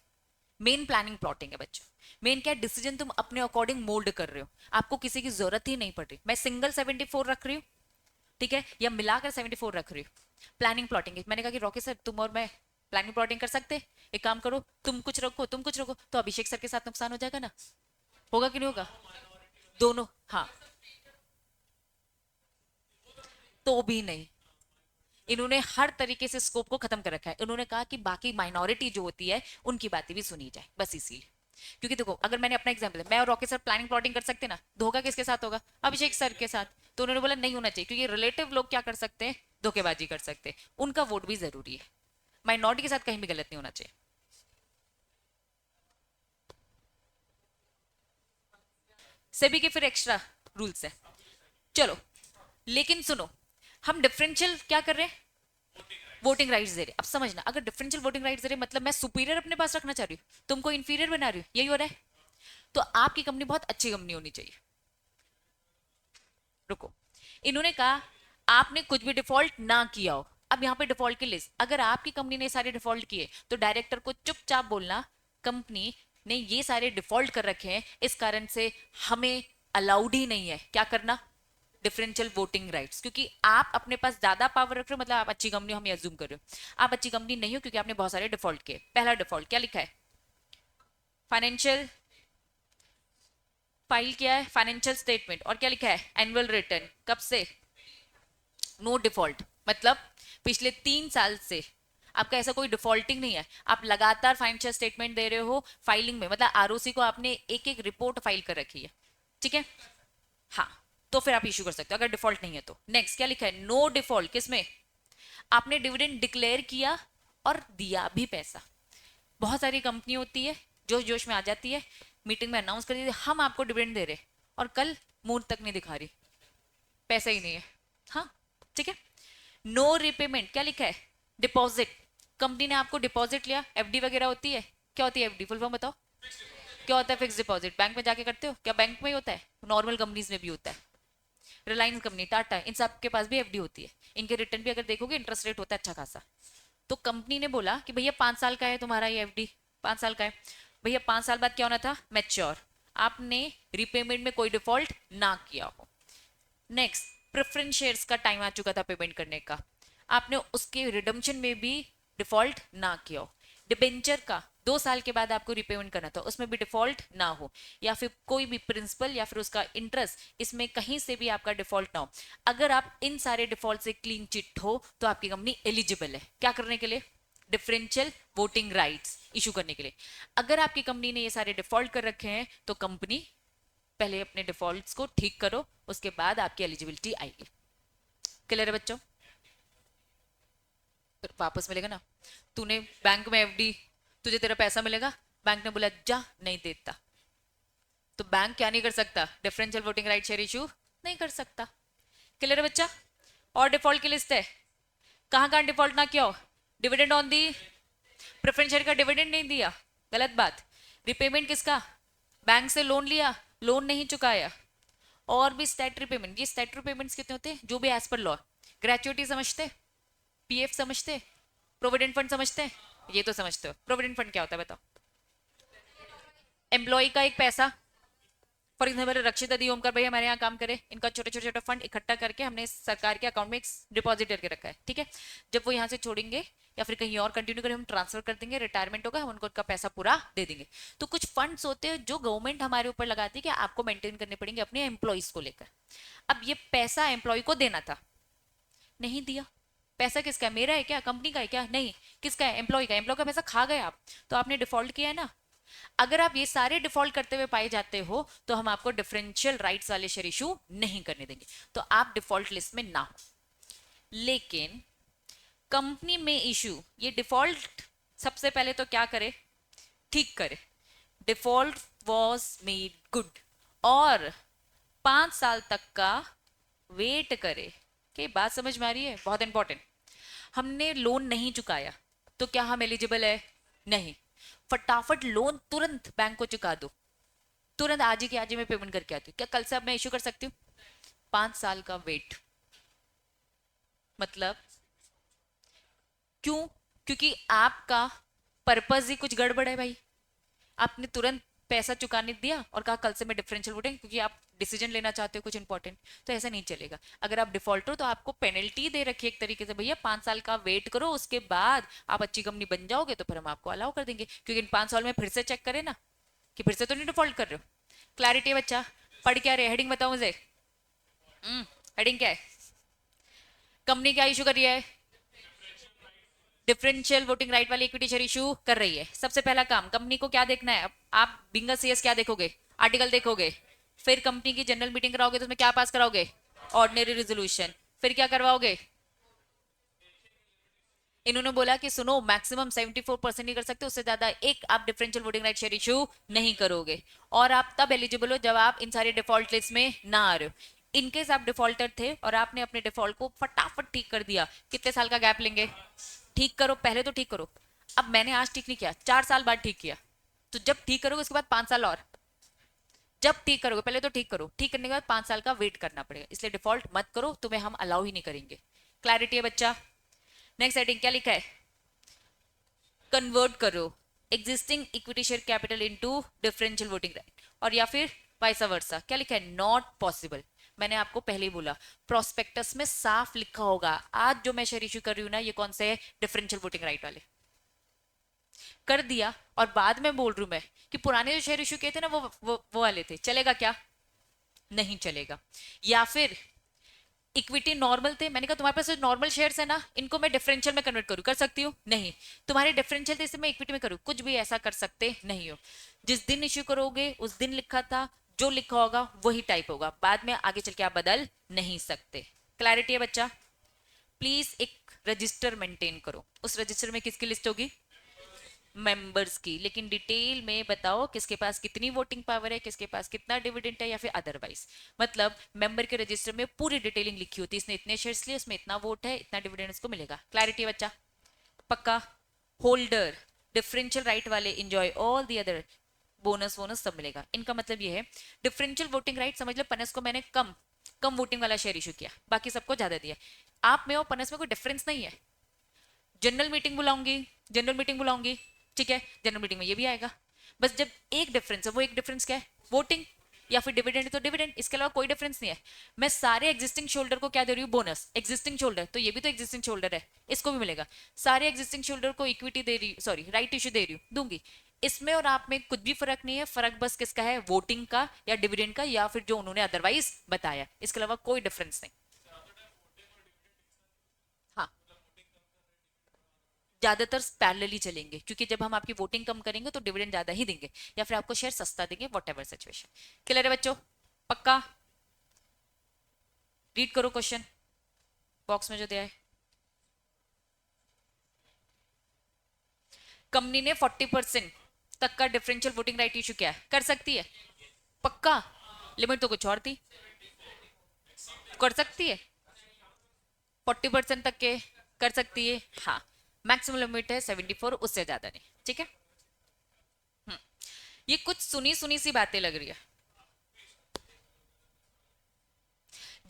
मेन प्लानिंग प्लॉटिंग है बच्चों। मेन क्या, डिसीजन तुम अपने अकॉर्डिंग मोल्ड कर रहे हो, आपको किसी की जरूरत ही नहीं पड़ रही। मैं सिंगल 74 रख रही हूँ, ठीक है, या मिलाकर 74 रख रही हूँ। प्लानिंग प्लॉटिंग, मैंने कहा कि रॉकी सर तुम और मैं प्लानिंग प्लॉटिंग कर सकते, एक काम करो, तुम कुछ रखो तुम कुछ रखो, तो अभिषेक सर के साथ नुकसान हो जाएगा ना, होगा कि नहीं होगा? दोनों, हाँ। तो भी नहीं, इन्होंने हर तरीके से स्कोप को खत्म कर रखा है। इन्होंने कहा कि बाकी माइनॉरिटी जो होती है उनकी बातें भी सुनी जाए, बस इसीलिए। क्योंकि देखो, अगर मैंने अपना एग्जांपल, मैं और रॉकेट सर प्लानिंग प्लॉटिंग कर सकते ना, धोखा किसके साथ होगा, अभिषेक सर के साथ। तो उन्होंने बोला नहीं होना चाहिए, क्योंकि रिलेटिव लोग क्या कर सकते हैं, धोखेबाजी कर सकते हैं, उनका वोट भी जरूरी है। माइनॉरिटी के साथ कहीं भी गलत नहीं होना चाहिए। सेबी के फिर एक्स्ट्रा रूल्स है। चलो, लेकिन सुनो, हम डिफरेंशियल क्या कर रहे हैं, वोटिंग राइट्स दे रहे। अब समझना, अगर डिफरेंशियल वोटिंग राइट्स दे रहे मतलब मैं सुपीरियर अपने पास रखना चाह रही हूँ, तुमको इंफीरियर बना रही हूँ, यही हो रहा है। तो आपकी कंपनी बहुत अच्छी कंपनी होनी चाहिए। रुको, इन्होंने कहा आपने कुछ भी डिफॉल्ट ना किया हो। अब यहाँ पे डिफॉल्ट की लिस्ट, अगर आपकी कंपनी ने सारे डिफॉल्ट किए तो डायरेक्टर को चुपचाप बोलना कंपनी ने ये सारे डिफॉल्ट कर रखे हैं, इस कारण से हमें अलाउड ही नहीं है क्या करना, डिफरेंशियल वोटिंग राइट्स। क्योंकि आप अपने पास ज्यादा पावर रख रहे हो, मतलब आप अच्छी कंपनी हो, हम अज्यूम कर रहे हो आप अच्छी कंपनी नहीं हो, क्योंकि आपने बहुत सारे डिफॉल्ट किए। पहला डिफॉल्ट क्या लिखा है, फाइनेंशियल, फाइल किया है फाइनेंशियल स्टेटमेंट, और क्या लिखा है, एनुअल रिटर्न। कब से, नो डिफॉल्ट, मतलब पिछले 3 साल से आपका ऐसा कोई डिफॉल्टिंग नहीं है, आप लगातार फाइनेंशियल स्टेटमेंट दे रहे हो फाइलिंग में, मतलब आरओसी को आपने एक एक रिपोर्ट फाइल कर रखी है। ठीक है, हाँ, तो फिर आप इश्यू कर सकते हो अगर डिफॉल्ट नहीं है तो। नेक्स्ट क्या लिखा है, नो डिफॉल्ट किसमें, आपने डिविडेंड डिक्लेयर किया और दिया भी पैसा। बहुत सारी कंपनी होती है जोश जोश में आ जाती है, मीटिंग में अनाउंस कर देती है हम आपको डिविडेंड दे रहे, और कल मुंह तक नहीं दिखा रही, पैसा ही नहीं है। हाँ, ठीक है। नो रिपेमेंट क्या लिखा है, डिपॉजिट, कंपनी ने आपको डिपॉजिट लिया, एफडी वगैरह होती है, क्या होती है एफडी, फुल फॉर्म बताओ। क्या होता है फिक्स डिपॉजिट? बैंक में जाके करते हो क्या? बैंक में ही होता है, नॉर्मल कंपनीज में भी होता है, रिलायंस कंपनी, टाटा, इन सब के पास भी एफडी होती है। इनके रिटर्न भी अगर देखोगे इंटरेस्ट रेट होता है अच्छा खासा। तो कंपनी ने बोला कि भैया 5 साल का है तुम्हारा ये एफडी, 5 साल का है भैया, 5 साल बाद क्या होना था? मैच्योर। आपने रिपेमेंट में कोई डिफॉल्ट ना किया हो। नेक्स्ट, प्रेफरेंस शेयर्स का टाइम आ चुका था पेमेंट करने का, आपने उसके रिडम्पशन में भी डिफॉल्ट ना किया हो। डिबेंचर का 2 साल के बाद आपको रिपेमेंट करना था, उसमें भी डिफॉल्ट ना हो, या फिर कोई भी प्रिंसिपल या फिर उसका इंटरेस्ट, इसमें कहीं से भी आपका डिफॉल्ट ना हो। अगर आप इन सारे डिफॉल्ट से क्लीन चिट हो तो आपकी कंपनी एलिजिबल है क्या करने के लिए? डिफरेंशियल वोटिंग राइट्स इशू करने के लिए। अगर आपकी कंपनी ने ये सारे डिफॉल्ट कर रखे हैं तो कंपनी पहले अपने डिफॉल्ट्स को ठीक करो, उसके बाद आपकी एलिजिबिलिटी आएगी। क्लियर है बच्चों? तो वापस मिलेगा ना, तूने बैंक में एफडी, तुझे तेरा पैसा मिलेगा, बैंक ने बोला जा नहीं देता, तो बैंक क्या नहीं कर सकता? Differential voting right share issue नहीं कर सकता। क्लियर है बच्चा? और डिफॉल्ट की लिस्ट है, कहां कहां डिफॉल्ट ना किया हो? Dividend on the preference share का डिविडेंड नहीं दिया, गलत बात। रिपेमेंट किसका? बैंक से लोन लिया, लोन नहीं चुकाया। और भी स्टैट्यूटरी पेमेंट, ये स्टैट्यूटरी पेमेंट्स कितने होते हैं? जो भी एज पर लॉ। ग्रेचुइटी समझते? पीएफ समझते? प्रोविडेंट फंड समझते? ये तो समझते हो। प्रोविडेंट फंड क्या होता है बताओ? एम्प्लॉय का एक पैसा, फॉर एग्जाम्पल रक्षित यदि ओमकार भाई हमारे यहाँ काम करे, इनका छोटे छोटे छोटे फंड इकट्ठा करके हमने सरकार के अकाउंट में डिपॉजिट करके रखा है, ठीक है। जब वो यहाँ से छोड़ेंगे या फिर कहीं और कंटिन्यू करें, हम ट्रांसफर कर देंगे, रिटायरमेंट होगा, हम उनको उनका पैसा पूरा दे देंगे। तो कुछ फंड्स होते हैं जो गवर्नमेंट हमारे ऊपर लगाती है कि आपको मेंटेन करने पड़ेंगे अपने एम्प्लॉइज को लेकर। अब ये पैसा एम्प्लॉय को देना था, नहीं दिया। पैसा किसका है? मेरा है क्या? कंपनी का है क्या? नहीं। किसका है? एम्प्लॉय का। एम्प्लॉय का पैसा खा गए आप, तो आपने डिफॉल्ट किया है ना। अगर आप ये सारे डिफॉल्ट करते हुए पाए जाते हो तो हम आपको डिफरेंशियल राइट्स वाले शेयर इशू नहीं करने देंगे, तो आप डिफॉल्ट लिस्ट में ना हो। लेकिन कंपनी में इशू ये डिफॉल्ट सबसे पहले तो क्या करे? ठीक करे। डिफॉल्ट वॉज मेड गुड, और 5 साल तक का वेट करे। कि बात समझ में आ रही है? बहुत इंपॉर्टेंट। हमने लोन नहीं चुकाया तो क्या हम एलिजिबल है? नहीं। फटाफट लोन तुरंत बैंक को चुका दो, तुरंत आज ही के आज ही मैं पेमेंट करके आती हूँ, क्या कल से अब मैं इश्यू कर सकती हूँ? 5 साल का वेट, मतलब क्यों? क्योंकि आपका पर्पज ही कुछ गड़बड़ है भाई। आपने तुरंत पैसा चुकाने दिया और कहा कल से मैं डिफरेंशियल वोटिंग, क्योंकि आप डिसीजन लेना चाहते हो कुछ इंपॉर्टेंट, तो ऐसा नहीं चलेगा। अगर आप डिफॉल्टर हो तो आपको पेनल्टी दे रखी है एक तरीके से, भैया 5 साल का वेट करो, उसके बाद आप अच्छी कंपनी बन जाओगे तो फिर हम आपको अलाउ कर देंगे, क्योंकि इन 5 साल में फिर से चेक करें ना कि फिर से तो नहीं डिफॉल्ट कर रहे हो। क्लैरिटी है बच्चा? पढ़ क्या रहे? हेडिंग बताओ मुझे। हेडिंग क्या है? कंपनी क्या इशू कर रही है? डिफरेंशियल वोटिंग राइट वाली इक्विटी शेयर इशू कर रही है। सबसे पहला काम कंपनी को क्या देखना है? आप बिंगा सीएस क्या देखोगे? आर्टिकल देखोगे। फिर कंपनी की जनरल मीटिंग कराओगे तो उसमें क्या पास कराओगे? Ordinary resolution. फिर क्या करवाओगे? इन्होंने बोला कि सुनो मैक्सिमम 74% ही कर सकते, उससे ज्यादा एक आप differential voting right share issue नहीं करोगे, और आप तब एलिजिबल हो जब आप इन सारे डिफॉल्ट लिस्ट में ना आ रहे हो। इनकेस आप डिफॉल्टर थे और आपने अपने डिफॉल्ट को फटाफट ठीक कर दिया, कितने साल का गैप लेंगे? ठीक करो, पहले तो ठीक करो। अब मैंने आज ठीक नहीं किया, 4 साल बाद ठीक किया, तो जब ठीक करोगे उसके बाद 5 साल और, जब ठीक करोगे पहले तो ठीक करो, ठीक करने के बाद 5 साल का वेट करना पड़ेगा, इसलिए डिफॉल्ट मत करो, तुम्हें हम अलाउ ही नहीं करेंगे। क्लैरिटी है बच्चा? नेक्स्ट हेडिंग क्या लिखा है? कन्वर्ट करो existing equity share capital into differential voting right, और या फिर वाइस वर्सा। क्या लिखा है? Not possible. मैंने आपको पहले ही बोला प्रोस्पेक्टस में साफ लिखा होगा। आज जो मैं शेयर इश्यू कर रही हूं ना, ये कौन से है? डिफरेंशियल वोटिंग राइट वाले। कर दिया और बाद में बोल रही हूं मैं कि पुराने जो शेयर इश्यू किए थे ना वो वाले थे, चलेगा क्या? नहीं चलेगा। या फिर इक्विटी नॉर्मल थे, मैंने कहा तुम्हारे पास नॉर्मल शेयर्स है ना, इनको मैं डिफरेंशियल में कन्वर्ट करूं, कर सकती हूँ? नहीं। तुम्हारे डिफरेंशियल थे इसे मैं इक्विटी में करूं, कुछ भी ऐसा कर सकते नहीं हो। जिस दिन इश्यू करोगे उस दिन लिखा था, जो लिखा होगा वही टाइप होगा, बाद में आगे चल के आप बदल नहीं सकते। क्लैरिटी है बच्चा? प्लीज एक रजिस्टर मेंटेन करो, उस रजिस्टर में किसकी लिस्ट होगी? मेंबर्स की। लेकिन डिटेल में बताओ किसके पास कितनी वोटिंग पावर है, किसके पास कितना डिविडेंड है, या फिर अदरवाइज। मतलब मेंबर के रजिस्टर में पूरी डिटेलिंग लिखी होती है, इसने इतने शेयर्स लिए, इसमें इतना वोट है, इतना डिविडेंड इसको मिलेगा। क्लैरिटी है बच्चा? पक्का? होल्डर डिफरेंशियल राइट वाले enjoy all the other bonus वोनस सब मिलेगा। इनका मतलब ये है डिफरेंशियल वोटिंग राइट, समझ लो पनस को मैंने कम कम वोटिंग वाला शेयर इशू किया, बाकी सबको ज्यादा दिया। आप में और पनस में कोई डिफरेंस नहीं है। जनरल मीटिंग बुलाऊंगी, जनरल मीटिंग बुलाऊंगी, ठीक है, जनरल मीटिंग में ये भी आएगा। बस जब एक डिफरेंस है, वो एक डिफरेंस क्या है, वोटिंग या फिर डिविडेंड है तो डिविडेंड, इसके अलावा कोई डिफरेंस नहीं है। मैं सारे एग्जिस्टिंग शोल्डर को क्या दे रही हूँ, बोनस। एग्जिस्टिंग शोल्डर तो ये भी तो एग्जिस्टिंग शोल्डर है, इसको भी मिलेगा। सारे एग्जिस्टिंग शोल्डर को इक्विटी दे रही, सॉरी राइट इश्यू दे रही हूँ, दूंगी। इसमें और आप में कुछ भी फर्क नहीं है, फर्क बस किसका है, वोटिंग का या डिविडेंड का या फिर जो उन्होंने अदरवाइज बताया, इसके अलावा कोई डिफरेंस नहीं। हाँ, ज्यादातर पैरेलली चलेंगे, क्योंकि जब हम आपकी वोटिंग कम करेंगे तो डिविडेंड ज्यादा ही देंगे या फिर आपको शेयर सस्ता देंगे, वट एवर सिचुएशन। क्लियर है बच्चों, पक्का? रीड करो क्वेश्चन बॉक्स में जो दिया है। कंपनी ने 40% तक का डिफरेंशियल वोटिंग राइट इशू किया है, कर सकती है? पक्का? लिमिट तो कुछ और थी, कर सकती है 40% तक के, कर सकती है हाँ। मैक्सिमम लिमिट है 74, उससे ज्यादा नहीं, ठीक है। हम्म, ये कुछ सुनी सुनी सी बातें लग रही है।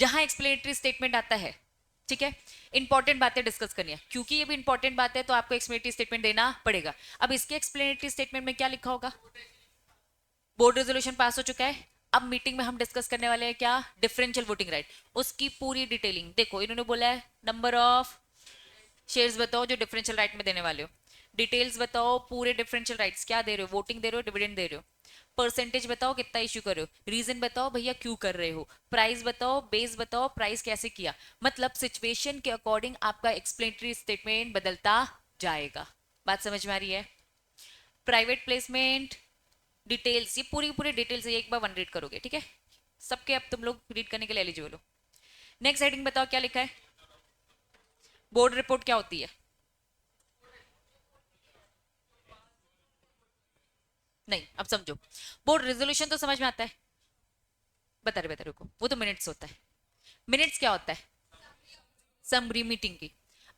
जहां एक्सप्लेनेटरी स्टेटमेंट आता है, ठीक है, इंपॉर्टेंट बातें डिस्कस करनी है, क्योंकि ये भी इंपॉर्टेंट बात है तो आपको एक्सप्लेनेटरी स्टेटमेंट देना पड़ेगा। अब इसके एक्सप्लेनेटरी स्टेटमेंट में क्या लिखा होगा, बोर्ड रेजोल्यूशन पास हो चुका है, अब मीटिंग में हम डिस्कस करने वाले हैं क्या, डिफरेंशियल वोटिंग राइट, उसकी पूरी डिटेलिंग देखो। इन्होंने बोला है नंबर ऑफ शेयर्स बताओ जो डिफरेंशियल राइट में देने वाले हो, डिटेल्स बताओ पूरे डिफरेंशियल राइट्स क्या दे रहे हो, वोटिंग दे रहे हो, डिविडेंड दे रहे हो, परसेंटेज बताओ कितना इश्यू कर रहे हो, रीजन बताओ भैया क्यों कर रहे हो, प्राइस बताओ, बेस बताओ, प्राइस कैसे किया। मतलब सिचुएशन के अकॉर्डिंग आपका एक्सप्लेनेटरी स्टेटमेंट बदलता जाएगा। बात समझ में आ रही है? प्राइवेट प्लेसमेंट डिटेल्स, ये पूरी पूरी डिटेल्स एक बार वन रीड करोगे, ठीक है, सबके अब तुम लोग रीड करने के लिए एलिजिबल हो। नेक्स्ट हेडिंग बताओ क्या लिखा है, बोर्ड रिपोर्ट क्या होती है? नहीं, अब समझो, बोर्ड रेजोल्यूशन तो समझ में आता है, बता रहे को, वो तो मिनट्स होता है। मिनट्स क्या होता है, समरी मीटिंग की।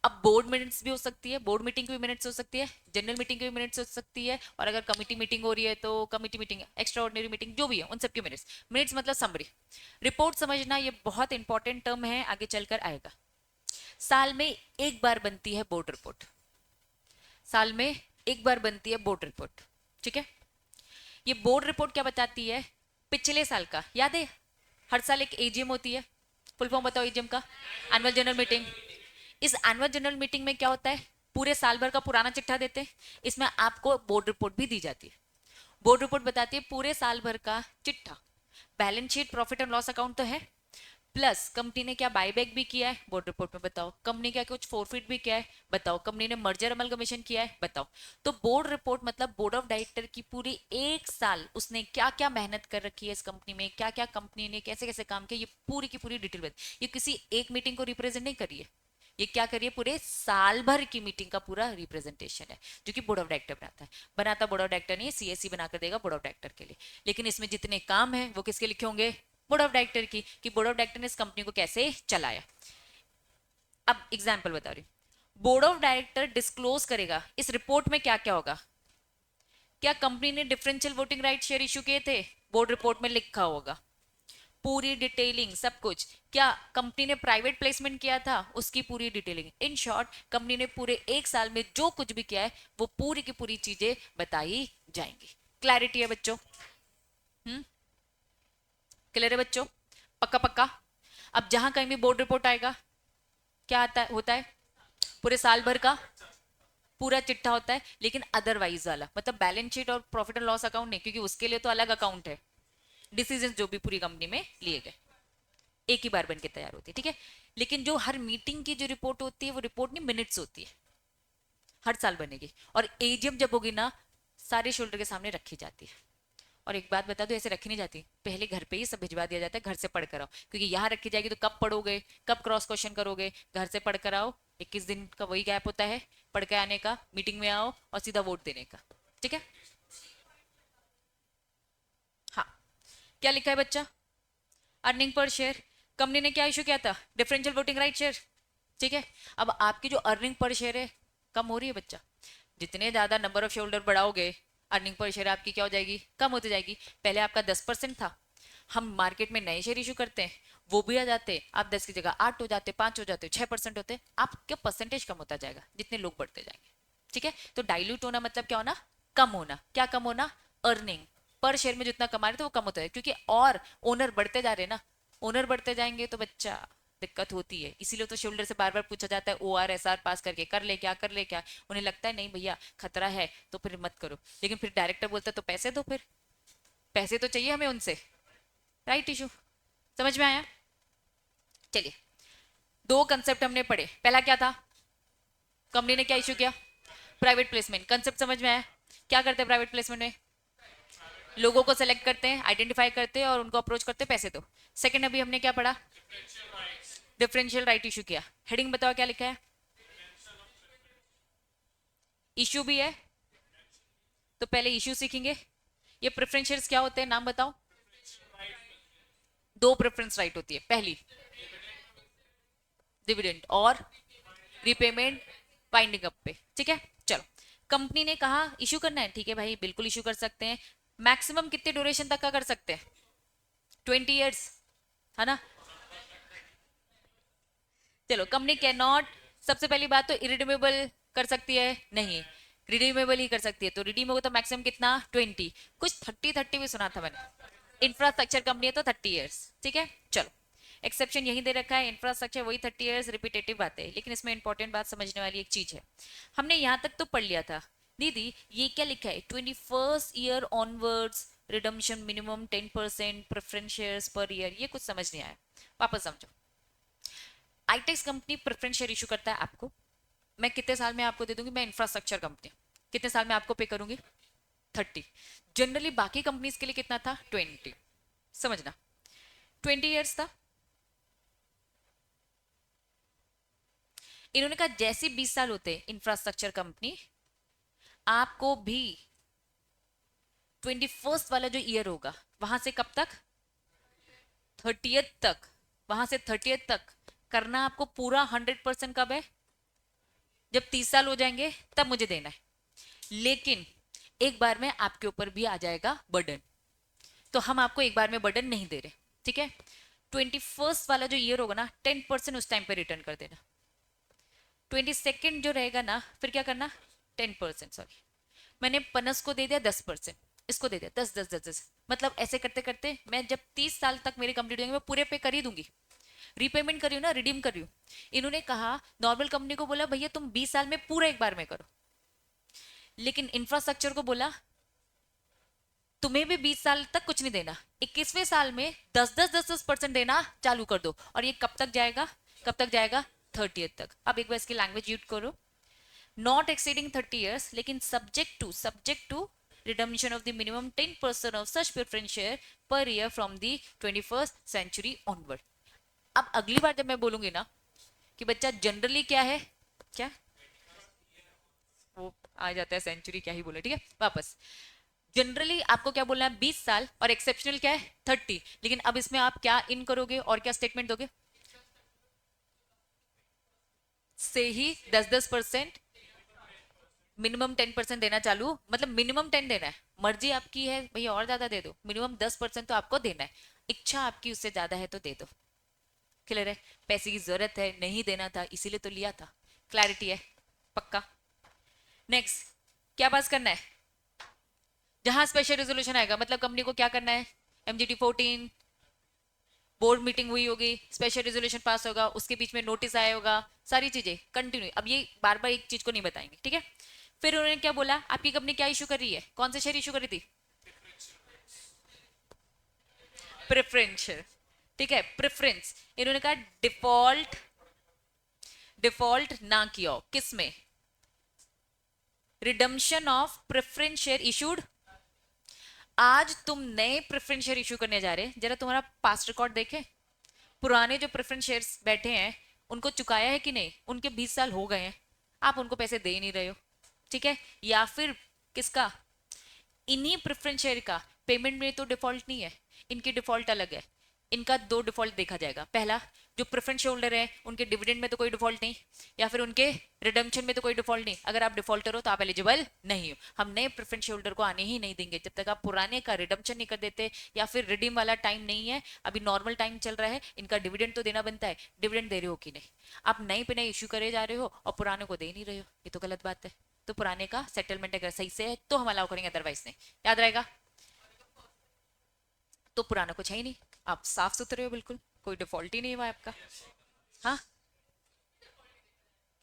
अब बोर्ड मिनट्स भी हो सकती है, बोर्ड मीटिंग की भी मिनट्स हो सकती है, जनरल मीटिंग की भी मिनट्स हो सकती है, और अगर कमिटी मीटिंग हो रही है तो committee meeting, extra ordinary meeting जो भी है उन सबकी मिनट्स। मिनट्स मतलब समरी। रिपोर्ट समझना, ये बहुत इंपॉर्टेंट टर्म है, आगे चलकर आएगा। साल में एक बार बनती है बोर्ड रिपोर्ट, साल में एक बार बनती है बोर्ड रिपोर्ट, ठीक है। ये बोर्ड रिपोर्ट क्या बताती है, पिछले साल का, याद है हर साल एक एजीएम होती है, फुल फॉर्म बताओ एजीएम का, एनुअल जनरल मीटिंग। इस एनुअल जनरल मीटिंग में क्या होता है, पूरे साल भर का पुराना चिट्ठा देते हैं, इसमें आपको बोर्ड रिपोर्ट भी दी जाती है। बोर्ड रिपोर्ट बताती है पूरे साल भर का चिट्ठा, balance sheet, profit and loss account तो है, प्लस कंपनी ने क्या बायबैक भी किया है बोर्ड रिपोर्ट में बताओ, कंपनी क्या कुछ फोरफिट भी किया है बताओ, कंपनी ने मर्जर अमलगमेशन किया है बताओ। तो बोर्ड रिपोर्ट मतलब बोर्ड ऑफ डायरेक्टर की पूरी एक साल उसने क्या क्या मेहनत कर रखी है इस कंपनी में, क्या क्या कंपनी ने कैसे कैसे काम किया, ये पूरी की पूरी डिटेल में। ये किसी एक मीटिंग को रिप्रेजेंट नहीं करिए, ये क्या करिए, पूरे साल भर की मीटिंग का पूरा रिप्रेजेंटेशन है, जो कि बोर्ड ऑफ डायरेक्टर बनाता है। बनाता बोर्ड ऑफ डायरेक्टर नहीं, सीएससी बनाकर देगा बोर्ड ऑफ डायरेक्टर के लिए, लेकिन इसमें जितने काम है वो किसके लिखे होंगे, बोर्ड ऑफ डायरेक्टर की, कि बोर्ड ऑफ डायरेक्टर ने इस कंपनी को कैसे चलाया। अब एग्जाम्पल बता रही हूँ, बोर्ड ऑफ डायरेक्टर डिस्क्लोज करेगा इस रिपोर्ट में क्या क्या होगा, क्या कंपनी ने differential voting right share issue किए थे, बोर्ड रिपोर्ट में लिखा होगा पूरी डिटेलिंग सब कुछ, क्या कंपनी ने प्राइवेट प्लेसमेंट किया था उसकी पूरी डिटेलिंग, इन शॉर्ट कंपनी ने पूरे एक साल में जो कुछ भी किया है वो पूरी की पूरी चीजें बताई जाएंगी। क्लैरिटी है बच्चों? हम्म, क्लियर है बच्चों, पक्का पक्का। अब जहां कहीं भी बोर्ड रिपोर्ट आएगा क्या आता है, होता है पूरे साल भर का पूरा चिट्ठा होता है, लेकिन अदरवाइज वाला मतलब बैलेंस शीट और प्रॉफिट एंड लॉस अकाउंट नहीं, क्योंकि उसके लिए तो अलग अकाउंट है, डिसीजन जो भी पूरी कंपनी में लिए गए एक ही बार बन के तैयार होती है, ठीक है। लेकिन जो हर मीटिंग की जो रिपोर्ट होती है वो रिपोर्ट नहीं, मिनट्स होती है, हर साल बनेगी, और एजीएम जब होगी ना सारे शोल्डर के सामने रखी जाती है। और एक बात बता दो, ऐसे रखी नहीं जाती, पहले घर पे ही सब भिजवा दिया जाता है, घर से पढ़ कर आओ, क्योंकि यहाँ रखी जाएगी तो कब पढ़ोगे, कब क्रॉस क्वेश्चन करोगे, घर से पढ़ कर आओ, 21 दिन का वही गैप होता है, पढ़ के आने का, मीटिंग में आओ और सीधा वोट देने का, ठीक है। हाँ, क्या लिखा है बच्चा, अर्निंग पर शेयर, कंपनी ने क्या इशू किया था, डिफरेंशियल वोटिंग राइट शेयर, ठीक है। अब आपकी जो अर्निंग पर शेयर है कम हो रही है बच्चा, जितने ज्यादा नंबर ऑफ शेयर होल्डर बढ़ाओगे अर्निंग पर शेयर आपकी क्या हो जाएगी, कम होती जाएगी। पहले आपका 10% था, हम मार्केट में नए शेयर इशू करते हैं, वो भी आ जाते, आप 10 की जगह 8 हो जाते, 5 हो जाते, 6% होते, आपका परसेंटेज कम होता जाएगा जितने लोग बढ़ते जाएंगे। ठीक है, तो डाइल्यूट होना मतलब क्या होना, कम होना। क्या कम होना, अर्निंग पर शेयर में जितना कमा रहे थे वो कम होता है, क्योंकि और ओनर बढ़ते जा रहे हैं ना, ओनर बढ़ते जाएंगे तो बच्चा दिक्कत होती है। इसीलिए तो शोल्डर से बार बार पूछा जाता है ORSR पास करके कर ले क्या, कर ले क्या। उन्हें लगता है नहीं भैया खतरा है तो फिर मत करो, लेकिन फिर डायरेक्टर बोलता है तो पैसे दो, फिर पैसे तो चाहिए हमें उनसे। राइट इशू, समझ में आया। चलिए, दो कंसेप्ट हमने पढ़े। पहला क्या था, कंपनी ने क्या इशू किया, प्राइवेट प्लेसमेंट। कंसेप्ट समझ में आया, क्या करते हैं प्राइवेट प्लेसमेंट में, लोगों को सेलेक्ट करते हैं, आइडेंटिफाई करते हैं और उनको अप्रोच करते हैं, पैसे दो। सेकंड अभी हमने क्या पढ़ा, डिफरेंशियल राइट इशू किया। हेडिंग बताओ क्या लिखा है, इशू भी है तो पहले इशू सीखेंगे। ये प्रेफरेंशियल्स क्या होते हैं, नाम बताओ। दो प्रेफरेंस राइट होती है, पहली डिविडेंड और रीपेमेंट वाइंडिंग अप पे। ठीक है, चलो। कंपनी ने कहा इशू करना है, ठीक है भाई बिल्कुल इशू कर सकते हैं। मैक्सिमम कितने ड्यूरेशन तक का कर सकते हैं, 20 years, है ना। चलो, कंपनी कैन नॉट, सबसे पहली बात तो इरिडीमेबल कर सकती है नहीं, रिडीमेबल ही कर सकती है। तो रिडीम होगा तो मैक्सिमम कितना, 20, कुछ 30 भी सुना था मैंने। इंफ्रास्ट्रक्चर कंपनी है तो 30 years। ठीक है, चलो। एक्सेप्शन यही दे रखा है, इंफ्रास्ट्रक्चर वही 30 years, रिपीटेटिव बात है, लेकिन इसमें इंपॉर्टेंट बात समझने वाली एक चीज है। हमने यहाँ तक तो पढ़ लिया था। दीदी ये क्या लिखा है, 21st year onwards redemption minimum 10% preference shares per year, ये कुछ समझ नहीं आया, वापस समझो। ITX company preference share issue करता है आपको, मैं कितने साल में आपको दे दूंगी, मैं इंफ्रास्ट्रक्चर कंपनी कितने साल में आपको पे करूंगी, 30। जनरली बाकी कंपनीज के लिए कितना था, 20। समझना, 20 years था। इन्होंने कहा जैसे 20 साल होते इंफ्रास्ट्रक्चर कंपनी, आपको भी 21st वाला जो ईयर होगा वहां से कब तक, 30th तक, वहां से 30th तक करना आपको पूरा 100% कब है, जब 30 साल हो जाएंगे तब मुझे देना है। लेकिन एक बार में आपके ऊपर भी आ जाएगा बर्डन, तो हम आपको एक बार में बर्डन नहीं दे रहे। ठीक है, 21st वाला जो ईयर होगा ना, 10% उस टाइम पे रिटर्न कर देना। 22nd जो रहेगा ना, फिर क्या करना, 10%, सॉरी मैंने पनस को दे दिया 10%, इसको दे दिया 10 10 10 10, मतलब ऐसे करते करते मैं जब 30 साल तक मेरी कंप्लीट हो जाएंगे मैं पूरे पे कर ही दूंगी। रीपेमेंट कर रही हूँ ना, रिडीम कर रही हूँ। इन्होंने कहा नॉर्मल कंपनी को बोला भैया तुम 20 साल में पूरा एक बार में करो, लेकिन इंफ्रास्ट्रक्चर को बोला तुम्हें भी 20 साल तक कुछ नहीं देना, 21वें साल में 10 10 10 10% देना चालू कर दो। और ये कब तक जाएगा, कब तक जाएगा, 30th तक। अब एक बार इसकी लैंग्वेज यूज करो, नॉट एक्सीडिंग 30 years, लेकिन subject to redemption of the minimum 10% of such preference share per year from the 21st century onward। अब अगली बार जब मैं बोलूंगी ना कि बच्चा जनरली क्या है, क्या वो आ जाता है सेंचुरी, क्या ही बोले, ठीक है वापस। जनरली आपको क्या बोलना है, 20 साल, और एक्सेप्शनल क्या है, 30। लेकिन अब इसमें आप क्या इन करोगे और क्या स्टेटमेंट दोगे, से ही 10 10%, मिनिमम 10% देना चालू, मतलब मिनिमम 10 देना है, मर्जी आपकी है भैया और ज्यादा दे दो, मिनिमम 10% तो आपको देना है। इच्छा आपकी उससे ज्यादा है तो दे दो। क्लियर है, पैसे की जरूरत है, नहीं देना था इसीलिए तो लिया था। क्लैरिटी है, पक्का। नेक्स्ट, क्या पास करना है, जहां स्पेशल रेजोल्यूशन आएगा मतलब कंपनी को क्या करना है, MGT 14 बोर्ड मीटिंग हुई होगी, स्पेशल रेजोल्यूशन पास होगा, उसके बीच में नोटिस आया होगा, सारी चीजें कंटिन्यू। अब ये बार बार एक चीज को नहीं बताएंगे, ठीक है। फिर उन्होंने क्या बोला, आपकी कंपनी क्या इशू कर रही है, कौन से शेयर इशू कर रही थी, प्रेफरेंशियल। ठीक है, प्रेफरेंस। इन्होंने कहा डिफॉल्ट, डिफॉल्ट ना किया हो किसमें, redemption of preference share issued. आज तुम नए प्रेफरेंस शेयर इशू करने जा रहे हैं, जरा तुम्हारा पास्ट रिकॉर्ड देखें, पुराने जो प्रेफरेंस शेयर्स बैठे हैं उनको चुकाया है कि नहीं, उनके 20 साल हो गए हैं, आप उनको पैसे दे ही नहीं रहे हो। ठीक है, या फिर किसका, इन्हीं प्रेफरेंस शेयर का पेमेंट में तो डिफॉल्ट नहीं है, इनकी डिफॉल्ट अलग है। इनका दो डिफॉल्ट देखा जाएगा, पहला जो प्रेफरेंस होल्डर है उनके डिविडेंड में तो कोई डिफॉल्ट नहीं, या फिर उनके रिडम्पशन में तो कोई डिफॉल्ट नहीं। अगर आप डिफॉल्टर हो तो आप एलिजिबल नहीं हो। हम नए प्रेफरेंस होल्डर को आने ही नहीं देंगे जब तक आप पुराने का रिडम्पशन नहीं कर देते, या फिर रिडीम वाला टाइम नहीं है, अभी नॉर्मल टाइम चल रहा है, इनका डिविडेंड तो देना बनता है, डिविडेंड दे रहे हो कि नहीं। आप नए पे नए इश्यू करे जा रहे हो और पुराने को दे नहीं रहे हो, ये तो गलत बात है। तो पुराने का सेटलमेंट अगर सही से है तो हम अलाउ करेंगे, अदरवाइज नहीं। याद रहेगा। तो पुराना कुछ है ही नहीं, आप साफ सुथरे हो बिल्कुल, कोई डिफॉल्ट ही नहीं हुआ आपका। हाँ,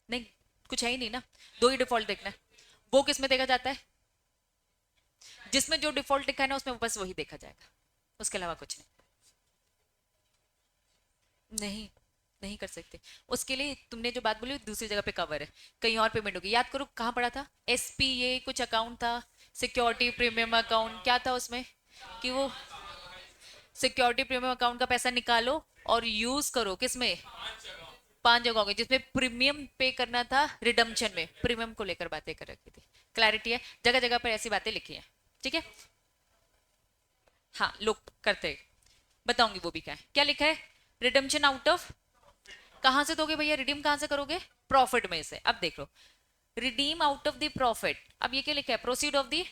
नहीं, कुछ है ही नहीं ना। दो ही डिफॉल्ट देखना है, वो किस में देखा जाता है, जिसमें जो डिफॉल्ट लिखा है ना उसमें बस वही देखा जाएगा, उसके अलावा कुछ नहीं। नहीं, नहीं कर सकते। उसके लिए तुमने जो बात बोली दूसरी जगह पे कवर है, कहीं और पेमेंट होगी। याद करो कहाँ पड़ा था, एसपी ये कुछ अकाउंट था, सिक्योरिटी प्रीमियम अकाउंट, क्या था उसमें कि वो सिक्योरिटी प्रीमियम अकाउंट का पैसा निकालो और यूज करो किसमें, 5 जगह हो गई, जिसमें प्रीमियम पे करना था, रिडम्पशन में प्रीमियम को लेकर बातें कर रखी थी। क्लैरिटी है, जगह जगह पर ऐसी बातें लिखी हैं, ठीक है। हाँ, लोग करते हैं, बताऊंगी वो भी क्या है। क्या लिखा है, रिडम्पशन आउट ऑफ, कहां से दोगे भैया, रिडीम कहां से करोगे, प्रॉफिट में से। अब देख लो, redeem out of the profit. अब ये क्या लिखा है, प्रोसीड ऑफ द,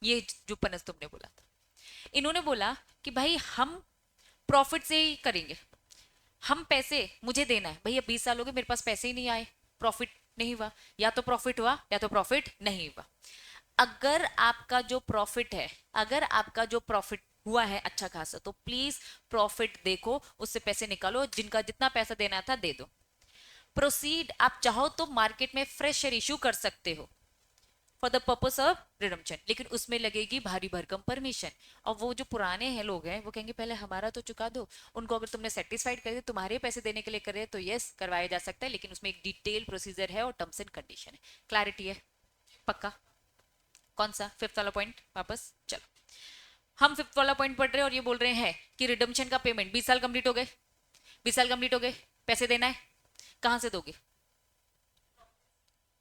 ये जो पनस तुमने बोला था, इन्होंने बोला कि भाई हम प्रॉफिट से ही करेंगे, हम पैसे मुझे देना है भैया, 20 साल हो गए मेरे पास पैसे ही नहीं आए, प्रॉफिट नहीं हुआ, या तो प्रॉफिट हुआ या तो प्रॉफिट नहीं हुआ। अगर आपका जो प्रॉफिट है, अगर आपका जो प्रॉफिट हुआ है अच्छा खासा, तो प्लीज प्रॉफिट देखो, उससे पैसे निकालो, जिनका जितना पैसा देना था दे दो। प्रोसीड, आप चाहो तो मार्केट में फ्रेश शेयर इशू कर सकते हो for the purpose of redemption, लेकिन उसमें लगेगी भारी भरकम परमिशन। और वो जो पुराने हैं लोग हैं वो कहेंगे पहले हमारा तो चुका दो। उनको अगर तुमने सेटिस्फाइड कर दिया, तुम्हारे पैसे देने के लिए करे तो यस करवाया जा सकता है, लेकिन उसमें एक डिटेल प्रोसीजर है और टर्म्स एंड कंडीशन है। क्लैरिटी है, पक्का। कौन सा, फिफ्थ वाला पॉइंट, वापस चलो। हम फिफ्थ वाला पॉइंट पढ़ रहे हैं और ये बोल रहे हैं कि रिडम्पशन का पेमेंट 20 साल कंप्लीट हो गए, 20 साल कंप्लीट हो गए, पैसे देना है, कहां से दोगे,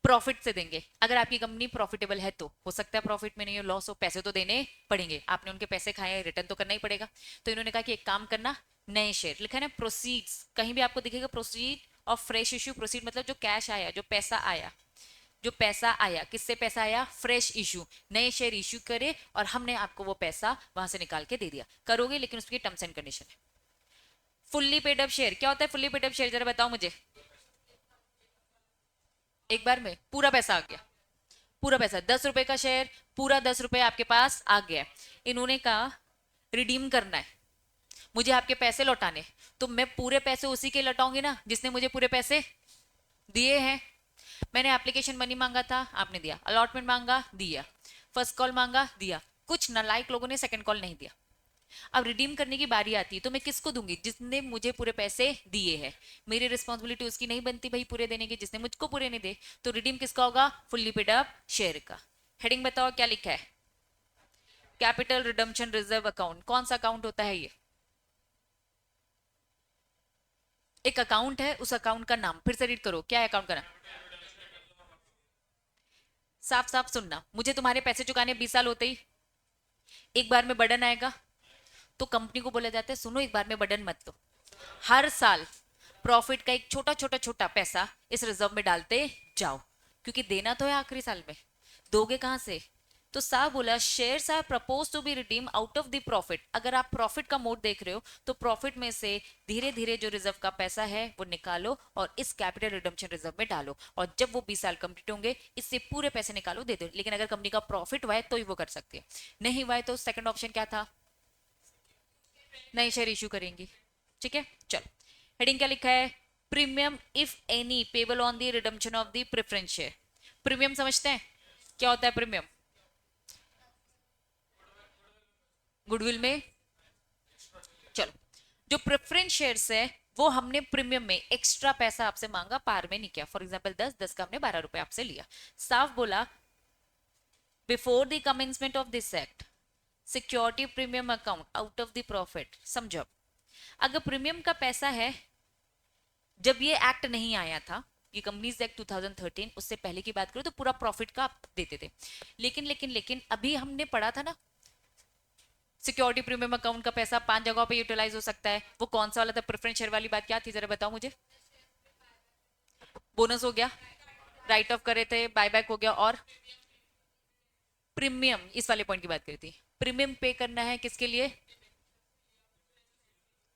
प्रॉफिट से देंगे। अगर आपकी कंपनी प्रॉफिटेबल है तो, हो सकता है प्रॉफिट में नहीं हो, लॉस हो, पैसे तो देने पड़ेंगे, आपने उनके पैसे खाए, रिटर्न तो करना ही पड़ेगा। तो इन्होंने कहा कि एक काम करना, नए शेयर, लिखा है ना प्रोसीड्स, कहीं भी आपको दिखेगा proceed of fresh issue, proceed मतलब जो कैश आया, जो पैसा आया, जो पैसा आया, किससे पैसा आया, फ्रेश इशू, नए शेयर इशू करे और हमने आपको वो पैसा वहां से निकाल के दे दिया, करोगे, लेकिन उसकी टर्म्स एंड कंडीशन है। फुल्ली पेड अप शेयर, क्या होता है फुल्ली पेड अप शेयर, जरा बताओ मुझे। एक बार में पूरा पैसा आ गया, पूरा पैसा, 10 रुपए का शेयर, पूरा 10 रुपए आपके पास आ गया। इन्होंने कहा रिडीम करना है, मुझे आपके पैसे लौटाने, तो मैं पूरे पैसे उसी के लौटाऊंगी ना जिसने मुझे पूरे पैसे दिए हैं। मैंने एप्लीकेशन मनी मांगा था, आपने दिया, अलॉटमेंट मांगा, दिया, फर्स्ट कॉल मांगा, दिया, कुछ नालायक लोगों ने सेकंड कॉल नहीं दिया। अब रिडीम करने की बारी आती है तो मैं किसको दूंगी, जिसने मुझे पूरे पैसे दिए हैं। मेरी रिस्पॉन्सिबिलिटी उसकी नहीं बनती भाई पूरे देने की, जिसने मुझको पूरे नहीं दे। तो रिडीम किसका होगा, फुल्ली पेड अप शेयर का। हेडिंग बताओ क्या लिखा है, कैपिटल रिडम्पशन रिजर्व अकाउंट। कौन सा अकाउंट होता है ये, एक अकाउंट है, उस अकाउंट का नाम फिर से रीड करो, क्या है अकाउंट का नाम, साफ साफ सुनना, मुझे तुम्हारे पैसे चुकाने 20 साल होते ही एक बार में बर्डन आएगा, तो कंपनी को बोला जाता है सुनो एक बार में बर्डन मत लो, हर साल प्रॉफिट का एक छोटा छोटा छोटा पैसा इस रिजर्व में डालते जाओ, क्योंकि देना तो है आखिरी साल में, दोगे कहां से। तो साहब बोला shares are propose to be redeem out of the profit. अगर आप प्रॉफिट का मोड देख रहे हो तो प्रॉफिट में से धीरे धीरे जो रिजर्व का पैसा है वो निकालो और इस कैपिटल रिडम्पशन रिजर्व में डालो, और जब वो 20 साल कंप्लीट होंगे इससे पूरे पैसे निकालो दे दो। लेकिन अगर कंपनी का प्रॉफिट हुआ है तो ही वो कर सकती है, नहीं हुआ है तो सेकंड ऑप्शन क्या था, नए शेयर इशू करेंगी। ठीक है, चलो हेडिंग क्या लिखा है, premium if any payable on the redemption of the preference share. Premium समझते हैं क्या होता है प्रीमियम, गुडविल में, चलो जो प्रेफरेंस शेयर्स है वो हमने प्रीमियम में एक्स्ट्रा पैसा आपसे मांगा, पार में नहीं किया, फॉर एग्जांपल 10 का हमने 12 रुपए आपसे लिया, साफ बोला before the commencement of this act security premium account out of the profit. समझो, अगर प्रीमियम का पैसा है, जब ये एक्ट नहीं आया था, ये कंपनीज एक्ट 2013, उससे पहले की बात करो तो पूरा प्रॉफिट का आप देते थे, लेकिन लेकिन लेकिन अभी हमने पढ़ा था ना सिक्योरिटी प्रीमियम अकाउंट का पैसा 5 जगहों पे यूटिलाइज हो सकता है। वो कौन सा वाला था? प्रेफरेंस शेयर वाली बात क्या थी, जरा बताओ मुझे। बोनस हो गया, राइट ऑफ करे थे, बायबैक हो गया, और प्रीमियम, इस वाले पॉइंट की बात करी थी। प्रीमियम पे करना है किसके लिए?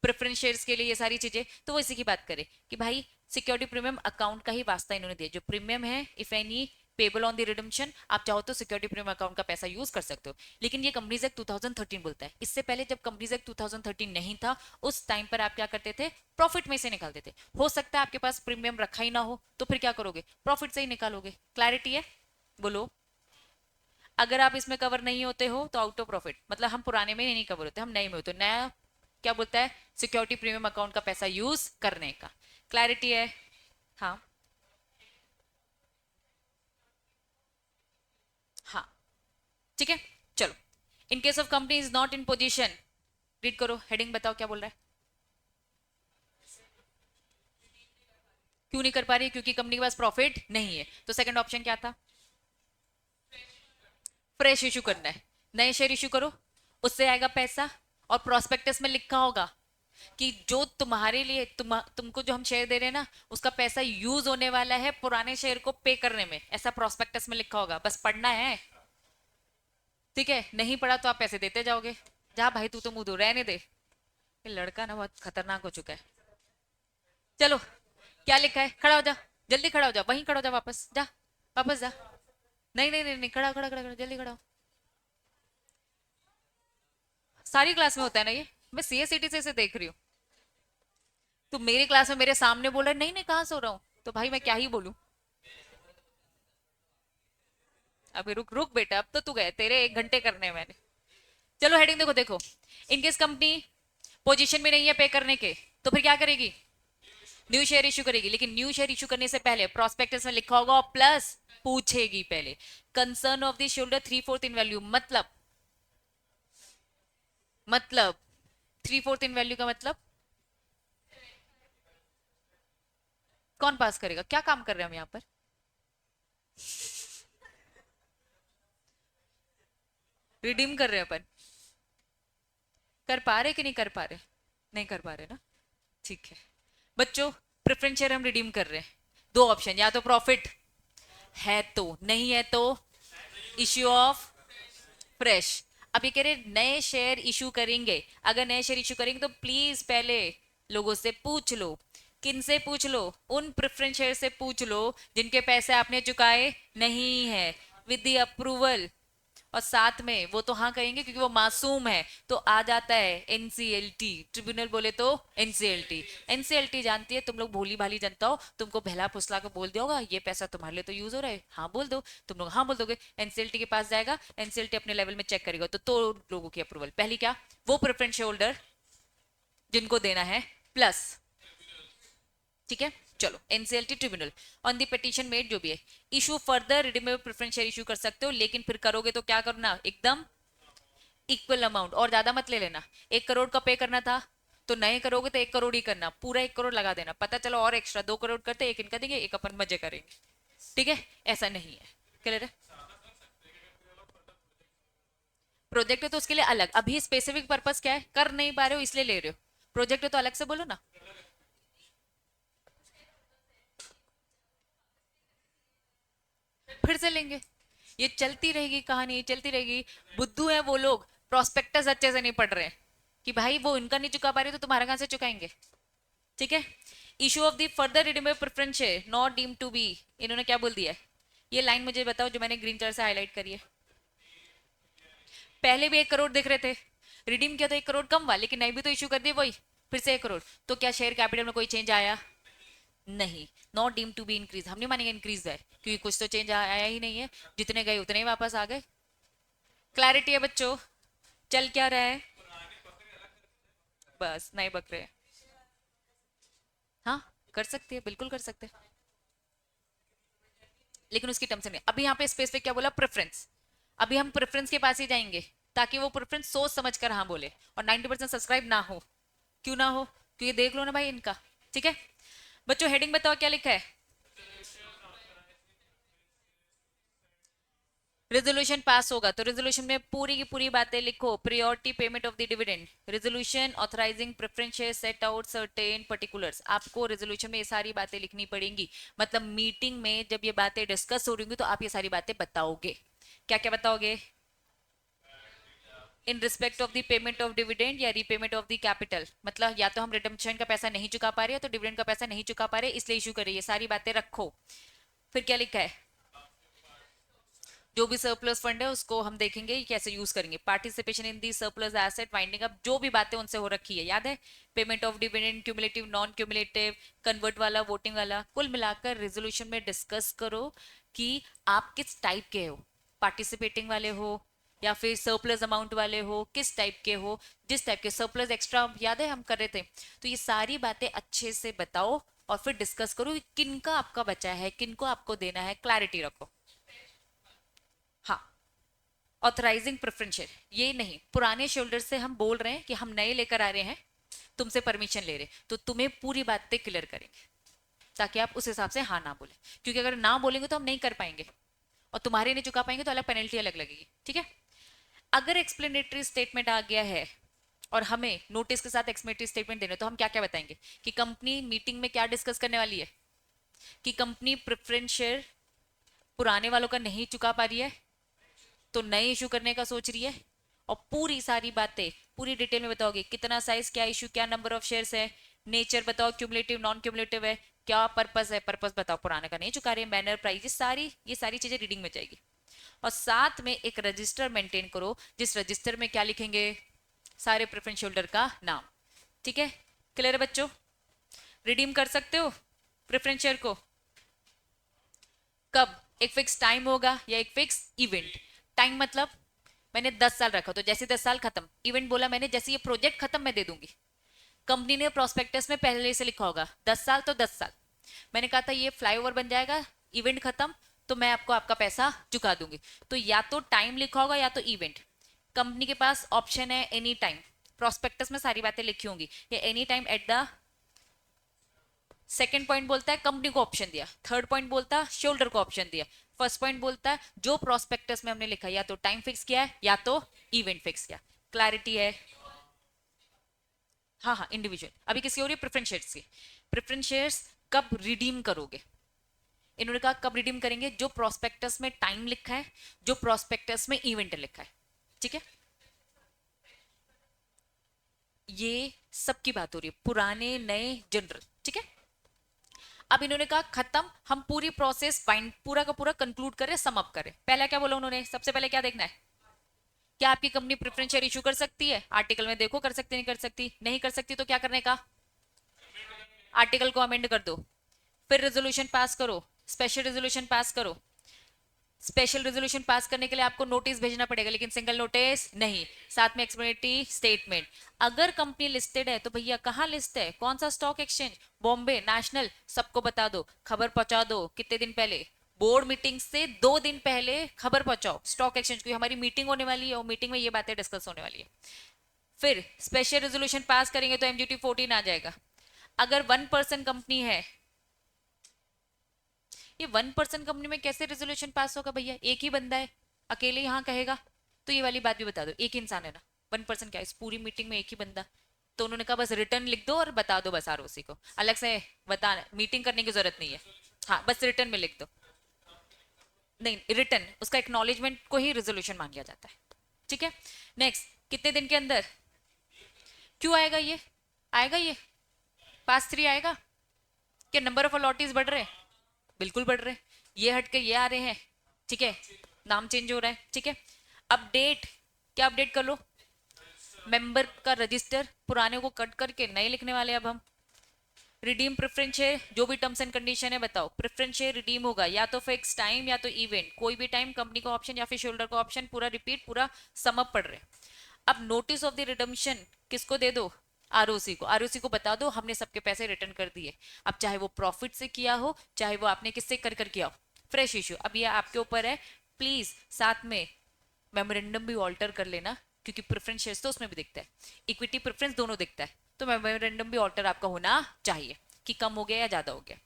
प्रेफरेंस शेयर्स के लिए, ये सारी चीजें। तो वो इसी की बात करें कि भाई सिक्योरिटी प्रीमियम अकाउंट का ही वास्ता इन्होंने दिया। जो प्रीमियम है, if any payable on the redemption, आप चाहो तो सिक्योरिटी प्रीमियम अकाउंट का पैसा यूज कर सकते हो। लेकिन ये कंपनीज एक्ट 2013 बोलता है। इससे पहले जब कंपनीज एक्ट 2013 नहीं था, उस टाइम पर आप क्या करते थे? प्रॉफिट में से निकालते थे। हो सकता है आपके पास प्रीमियम रखा ही ना हो, तो फिर क्या करोगे? प्रॉफिट से ही निकालोगे। क्लैरिटी है? बोलो। अगर आप इसमें कवर नहीं होते हो तो आउट ऑफ प्रॉफिट, मतलब हम पुराने में नहीं कवर होते, हम नए में होते। नया क्या बोलता है? सिक्योरिटी प्रीमियम अकाउंट का पैसा यूज करने का। क्लैरिटी है? हाँ, हाँ, ठीक है। चलो, in case of company is not in position, read करो हेडिंग, बताओ क्या बोल रहा है। क्यों नहीं कर पा रही? क्योंकि कंपनी के पास प्रॉफिट नहीं है। तो सेकंड ऑप्शन क्या था? फ्रेश इशू करना है, नए शेयर इशू करो, उससे आएगा पैसा। और प्रोस्पेक्टस में लिखा होगा कि जो तुम्हारे लिए तुमको जो हम शेयर दे रहे हैं ना, उसका पैसा यूज होने वाला है पुराने शेयर को पे करने में। ऐसा प्रोस्पेक्टस में लिखा होगा, बस पढ़ना है। ठीक है, नहीं पढ़ा तो आप पैसे देते जाओगे। जा भाई, तू तो मुंह धो, रहने दे। ये लड़का ना बहुत खतरनाक हो चुका है। चलो, क्या लिखा है? खड़ा हो जा, जल्दी खड़ा हो जा, वहीं खड़ा हो जा, वापस जा, वापस जा। नहीं नहीं नहीं नहीं, खड़ा खड़ा खड़ा खड़ा, जल्दी खड़ा हो। सारी क्लास में होता है ना ये, मैं सीएसईटी से देख रही हूँ। तू मेरी क्लास में मेरे सामने बोल रहा है नहीं नहीं कहाँ सो रहा हूँ, तो भाई मैं क्या ही बोलूं। अभी रुक रुक बेटा, अब तो तू गए, तेरे 1 घंटे करने हैं मैंने। चलो हेडिंग देखो, देखो। इनकेस कंपनी पोजीशन में नहीं है पे करने के, तो फिर क्या करेगी? न्यू शेयर इशू करेगी। लेकिन न्यू शेयर इशू करने से पहले प्रोस्पेक्टस में लिखा होगा, और प्लस पूछेगी पहले concern of the shoulder 3/4 in value. मतलब 3/4 इन वैल्यू का मतलब कौन पास करेगा? क्या काम कर रहे हैं हम यहाँ पर? रिडीम कर रहे हैं अपन। कर पा रहे कि नहीं कर पा रहे? नहीं कर पा रहे ना? ठीक है बच्चों, प्रेफरेंस शेयर हम रिडीम कर रहे हैं। दो ऑप्शन, या तो प्रॉफिट है तो, नहीं है तो इश्यू ऑफ फ्रेश। अब ये कह रहे नए शेयर इशू करेंगे। अगर नए शेयर इशू करेंगे तो प्लीज पहले लोगों से पूछ लो। किन से पूछ लो? उन प्रेफरेंस शेयर से पूछ लो जिनके पैसे आपने चुकाए नहीं है, विद द अप्रूवल। और साथ में वो तो हाँ कहेंगे क्योंकि वो मासूम है। तो आ जाता है एनसीएलटी, ट्रिब्यूनल बोले तो एनसीएलटी। एनसीएलटी जानती है, तुम लोग भोली भाली जनता हो, तुमको बहला फुसला के बोल दिया होगा ये पैसा तुम्हारे लिए तो यूज हो रहा है, हाँ बोल दो। तुम लोग हाँ बोल दोगे, एनसीएलटी के पास जाएगा, एनसीएलटी अपने लेवल में चेक करेगा। तो लोगों की अप्रूवल पहली क्या? वो प्रेफरेंस शेयर होल्डर जिनको देना है, प्लस। ठीक है, चलो NCLT tribunal on the petition made, जो भी है, issue further redeemable preference share issue कर सकते हो। लेकिन फिर करोगे तो क्या करना? एकदम इक्वल अमाउंट, और ज्यादा मत ले लेना। 1 करोड़ का पे करना था तो नए करोगे तो 1 करोड़ ही करना, पूरा 1 करोड़ लगा देना। पता चलो और एक्स्ट्रा 2 करोड़ करते, एक इनका देंगे, एक अपन मजे करेंगे। ठीक है, ऐसा नहीं है। क्लियर है? प्रोजेक्ट है तो उसके लिए अलग। अभी स्पेसिफिक पर्पस क्या है? कर नहीं पा रहे हो इसलिए ले रहे हो। प्रोजेक्ट है तो अलग से बोलो ना। फिर से लेंगे। ये चलती रहेगी कहानी, ये चलती रहेगी। बुद्धू है वो लोग, प्रोस्पेक्टस अच्छे से नहीं पढ़ रहे हैं कि भाई वो इनका नहीं चुका पा रहे तो तुम्हारा कहां से चुकाएंगे। ठीक है, issue of the further redeemable preference है नॉट डीम टू बी। इन्होंने क्या बोल दिया है? ये लाइन मुझे बताओ जो मैंने ग्रीन कलर से हाईलाइट करी है। पहले भी 1 करोड़ दिख रहे थे, रिडीम किया तो 1 करोड़ कम हुआ, लेकिन नहीं भी तो इशू कर दिए वही, फिर से 1 करोड़। तो क्या शेयर कैपिटल में कोई चेंज आया? नहीं। Not deem to be increase, हम नहीं मानेंगे इंक्रीज है, क्योंकि कुछ तो चेंज आया ही नहीं है। जितने गए उतने ही वापस आ गए। क्लैरिटी है बच्चों? चल क्या रहा है? बस नहीं बक रहे। हाँ, कर सकती है, बिल्कुल कर सकते हैं, लेकिन उसकी टर्म्स नहीं। अभी यहाँ पे स्पेस पे क्या बोला? प्रेफरेंस। अभी हम प्रेफरेंस के पास ही जाएंगे, ताकि वो प्रेफरेंस सोच समझ कर हाँ बोले, और 90% सब्सक्राइब ना हो। क्यों ना हो? क्योंकि देख लो ना भाई इनका। ठीक है बच्चों, हेडिंग बताओ क्या लिखा है। रेजोल्यूशन पास होगा तो रेजोल्यूशन में पूरी की पूरी बातें लिखो. Priority payment of the dividend, resolution authorising preference share set out certain particulars. आपको रेजोल्यूशन में ये सारी बातें लिखनी पड़ेंगी. मतलब मीटिंग में जब ये बातें डिस्कस हो रही होंगी तो आप ये सारी बातें बताओगे. क्या क्या बताओगे? In respect of the payment of dividend या रीपेमेंट ऑफ द कैपिटल. मतलब या तो हम रिडम्पशन का पैसा नहीं चुका पा रहे हैं तो डिविडेंड का पैसा नहीं चुका पा रहे इसलिए इशू करिए. ये सारी बातें रखो. फिर क्या लिखा है? जो भी सरप्लस फंड है उसको हम देखेंगे कैसे यूज करेंगे. Participation in the surplus asset winding up, जो भी बातें उनसे हो रखी है याद है. Payment of dividend, cumulative, non cumulative, convert वाला, वोटिंग वाला. कुल मिलाकर रेजोल्यूशन में डिस्कस करो कि आप किस टाइप के हो. पार्टिसिपेटिंग वाले हो या फिर सरप्लस अमाउंट वाले हो, किस टाइप के हो. जिस टाइप के सरप्लस एक्स्ट्रा याद है हम कर रहे थे. तो ये सारी बातें अच्छे से बताओ और फिर डिस्कस करो किनका आपका बचा है, किनको आपको देना है. क्लैरिटी रखो. हाँ. ऑथराइजिंग प्रेफरेंस शेयर ये नहीं, पुराने शोल्डर से हम बोल रहे हैं कि हम नए लेकर आ रहे हैं, तुमसे परमिशन ले रहे तो तुम्हें पूरी बातें क्लियर करेंगे ताकि आप उस हिसाब से हाँ ना बोले. क्योंकि अगर ना बोलेंगे तो हम नहीं कर पाएंगे और तुम्हारे नहीं चुका पाएंगे तो अलग पेनल्टी अलग लगेगी. ठीक है. अगर एक्सप्लेनेटरी स्टेटमेंट आ गया है और हमें नोटिस के साथ एक्सप्लेनेटरी स्टेटमेंट देना तो हम क्या क्या बताएंगे कि कंपनी मीटिंग में क्या डिस्कस करने वाली है. कि कंपनी प्रेफरेंस शेयर पुराने वालों का नहीं चुका पा रही है तो नए इशू करने का सोच रही है. और पूरी सारी बातें पूरी डिटेल में बताओगे. कितना साइज, क्या इशू, क्या नंबर ऑफ शेयर्स है, नेचर बताओ, क्यूमुलेटिव नॉन क्यूमुलेटिव है, क्या पर्पस है, पर्पस बताओ, पुराने का नहीं चुका रहे, मैनर, प्राइस, ये सारी चीजें रीडिंग में जाएगी. और साथ में एक रजिस्टर मेंटेन करो जिस रजिस्टर में क्या लिखेंगे, सारे प्रेफरेंस होल्डर का नाम. ठीक है. क्लियर है बच्चों? रिडीम कर सकते हो प्रेफरेंस शेयर को. कब? एक फिक्स टाइम होगा या एक फिक्स इवेंट. टाइम मतलब मैंने 10 साल रखा तो जैसे 10 साल खत्म. इवेंट बोला मैंने जैसे ये प्रोजेक्ट खत्म मैं दे दूंगी. कंपनी ने प्रोस्पेक्टस में पहले से लिखा होगा 10 साल तो 10 साल. मैंने कहा था ये फ्लाईओवर बन जाएगा, इवेंट खत्म तो मैं आपको आपका पैसा चुका दूंगी. तो या तो टाइम लिखा होगा या तो इवेंट. कंपनी के पास ऑप्शन है एनी टाइम. प्रोस्पेक्टस में सारी बातें लिखी होंगी. ये any time at the. Second point बोलता है कंपनी को ऑप्शन दिया. थर्ड पॉइंट बोलता है शोल्डर को ऑप्शन दिया. फर्स्ट पॉइंट बोलता है जो प्रोस्पेक्टस में हमने लिखा या तो टाइम फिक्स किया है या तो इवेंट फिक्स किया. क्लैरिटी है? हाँ हाँ इंडिविजुअल. अभी किसकी हो रही है? प्रेफरेंस शेयर्स की. प्रेफरेंस शेयर्स कब रिडीम करोगे? इन्होंने कहा कब रिडीम करेंगे जो प्रोस्पेक्टस में टाइम लिखा है, जो प्रोस्पेक्टस में इवेंट लिखा है. ठीक है. ये सबकी बात हो रही है, पुराने नए जनरल. ठीक है. अब इन्होंने कहा खत्म, हम पूरी प्रोसेस फाइंड पूरा का पूरा कंक्लूड करें, सम अप करें. पहला क्या बोला उन्होंने? सबसे पहले क्या देखना है? क्या आपकी कंपनी प्रेफरेंस शेयर इशू कर सकती है? आर्टिकल में देखो कर सकती नहीं कर सकती. नहीं कर सकती तो क्या करने का? आर्टिकल को अमेंड कर दो. फिर रेजोल्यूशन पास करो, स्पेशल रेजोल्यूशन पास करो. स्पेशल रेजोल्यूशन पास करने के लिए आपको नोटिस भेजना पड़ेगा लेकिन सिंगल नोटिस नहीं. साथ में एक्सप्लेनेटरी स्टेटमेंट. अगर कंपनी लिस्टेड है तो भैया कहाँ लिस्ट है, कौन सा स्टॉक एक्सचेंज, बॉम्बे नेशनल, सबको बता दो. खबर पहुंचा दो कितने दिन पहले? बोर्ड मीटिंग से 2 दिन पहले खबर पहुंचाओ स्टॉक एक्सचेंज की हमारी मीटिंग होने वाली है और मीटिंग में ये बातें डिस्कस होने वाली है. फिर स्पेशल रेजोल्यूशन पास करेंगे तो एमजीटी 14 आ जाएगा. अगर 1% कंपनी है, ये 1% कंपनी में कैसे रेजोल्यूशन पास होगा भैया? एक ही बंदा है, अकेले यहाँ कहेगा. तो ये वाली बात भी बता दो. एक ही इंसान है ना. 1% क्या, इस पूरी मीटिंग में एक ही बंदा. तो उन्होंने कहा बस रिटर्न लिख दो और बता दो बस आरओसी को. अलग से बता मीटिंग करने की जरूरत नहीं है. हाँ बस रिटर्न में लिख दो. नहीं रिटर्न उसका एक्नॉलेजमेंट को ही रेजोल्यूशन मान लिया जाता है. ठीक है. नेक्स्ट, कितने दिन के अंदर? क्यों आएगा ये? आएगा ये पास 3 आएगा. क्या नंबर ऑफ अलॉटीज बढ़ रहे हैं? बिल्कुल बढ़ रहे हैं. ये हट के ये आ रहे हैं. ठीक है. नाम चेंज हो रहा है. ठीक है. अपडेट, क्या अपडेट कर लो? मेंबर का रजिस्टर, पुराने को कट करके नए लिखने वाले अब हम. रिडीम प्रेफरेंस शेयर, जो भी टर्म्स एंड कंडीशन है बताओ. प्रेफरेंस शेयर रिडीम होगा या तो फिक्स टाइम या तो इवेंट, कोई भी टाइम, कंपनी का ऑप्शन या फिर शोल्डर का ऑप्शन. पूरा रिपीट, पूरा समअप पढ़ रहे हैं. अब नोटिस ऑफ द रिडम्पशन किसको दे दो? आरओसी को. आरओसी को बता दो हमने सबके पैसे रिटर्न कर दिए. अब चाहे वो प्रॉफिट से किया हो चाहे वो आपने किससे कर कर किया हो, फ्रेश इश्यू. अब ये आपके ऊपर है. प्लीज साथ में मेमोरेंडम भी ऑल्टर कर लेना क्योंकि प्रेफरेंस शेयर्स तो उसमें भी दिखता है, इक्विटी प्रेफरेंस दोनों दिखता है. तो मेमोरेंडम भी ऑल्टर आपका होना चाहिए कि कम हो गया या ज्यादा हो गया.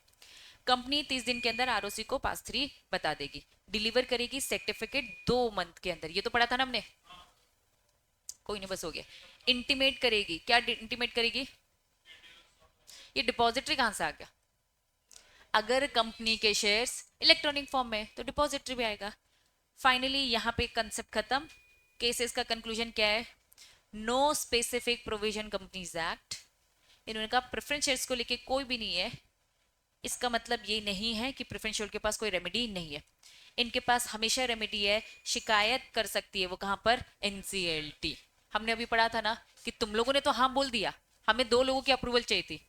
कंपनी 30 दिन के अंदर आरओसी को पास 3 बता देगी, डिलीवर करेगी सर्टिफिकेट 2 मंथ के अंदर, ये तो पढ़ा था ना हमने, कोई नहीं बस हो गया। इंटीमेट करेगी, क्या इंटीमेट करेगी, ये डिपॉजिटरी कहां से आ गया, अगर कंपनी के शेयर्स इलेक्ट्रॉनिक फॉर्म में तो डिपॉजिटरी भी आएगा। फाइनली यहाँ पे कंसेप्ट खत्म। केसेस का कंक्लूजन क्या है, no specific provision companies act, इन्होंने कहा प्रेफरेंस शेयर्स को लेके कोई भी नहीं है, इसका मतलब ये नहीं है कि प्रेफरेंस शेयर के पास कोई रेमेडी नहीं है, इनके पास हमेशा रेमेडी है, शिकायत कर सकती है वो कहां पर, एनसीएलटी। हमने अभी पढ़ा था ना कि तुम लोगों ने तो हाँ बोल दिया, हमें 2 लोगों की अप्रूवल चाहिए थी,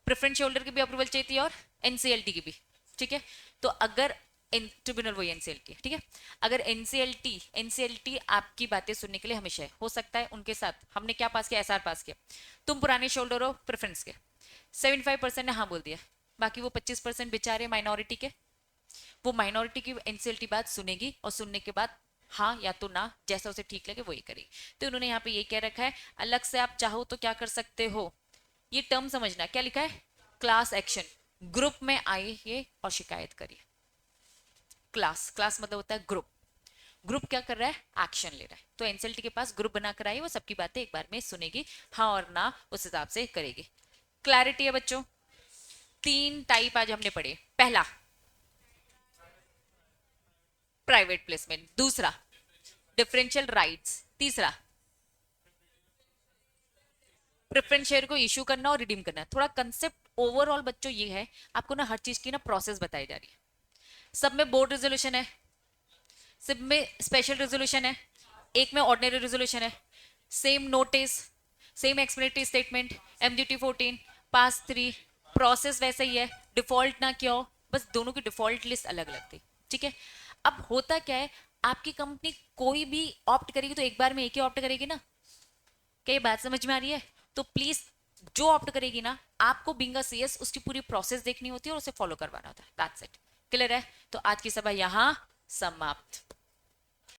प्रेफरेंस होल्डर की भी अप्रूवल चाहिए थी और एनसीएलटी की भी, ठीक है। तो अगर ट्रिब्यूनल वही एनसीएलटी, ठीक है, अगर एनसीएलटी आपकी बातें सुनने के लिए हमेशा है, हो सकता है उनके साथ हमने क्या पास किया, एसआर पास किया, तुम पुराने शोल्डर हो प्रेफरेंस के, 75% ने हाँ बोल दिया, बाकी वो 25% बेचारे माइनॉरिटी के, वो माइनॉरिटी की एनसीएलटी बात सुनेगी और सुनने के बाद हाँ या तो ना, जैसा उसे ठीक लगे वही करेगी। तो उन्होंने यहाँ पे ये क्या रखा है, अलग से आप चाहो तो क्या कर सकते हो, ये टर्म समझना, क्या लिखा है, क्लास एक्शन, ग्रुप में आइए और शिकायत करिए। क्लास, क्लास मतलब होता है ग्रुप, ग्रुप क्या कर रहा है, एक्शन ले रहा है, तो एनसीएलटी के पास ग्रुप बनाकर आई, वो सबकी बातें एक बार में सुनेगी, हाँ और ना उस हिसाब से करेगी। क्लैरिटी है बच्चों। 3 टाइप आज हमने पढ़े, पहला प्राइवेट प्लेसमेंट, दूसरा डिफरेंशियल राइट्स, तीसरा प्रेफरेंस शेयर को इश्यू करना और रिडीम करना। थोड़ा कंसेप्ट ओवरऑल बच्चों ये है, आपको ना हर चीज की ना प्रोसेस बताई जा रही है, सब में बोर्ड रेजोल्यूशन है, सब में स्पेशल रेजोल्यूशन है, एक में ऑर्डिनरी रेजोल्यूशन है, same notice, same explanatory statement, MGT 14, पास 3, प्रोसेस वैसा ही है, डिफॉल्ट ना क्यों, बस दोनों की डिफॉल्ट लिस्ट अलग अलग थी, ठीक है। अब होता क्या है, आपकी कंपनी कोई भी ऑप्ट करेगी तो एक बार में एक ही ऑप्ट करेगी ना, क्या ये बात समझ में आ रही है, तो प्लीज जो ऑप्ट करेगी ना, आपको बीइंग अ सीएस उसकी पूरी प्रोसेस देखनी होती है और उसे फॉलो करवाना होता है, दैट्स इट। क्लियर है, तो आज की सभा यहां समाप्त।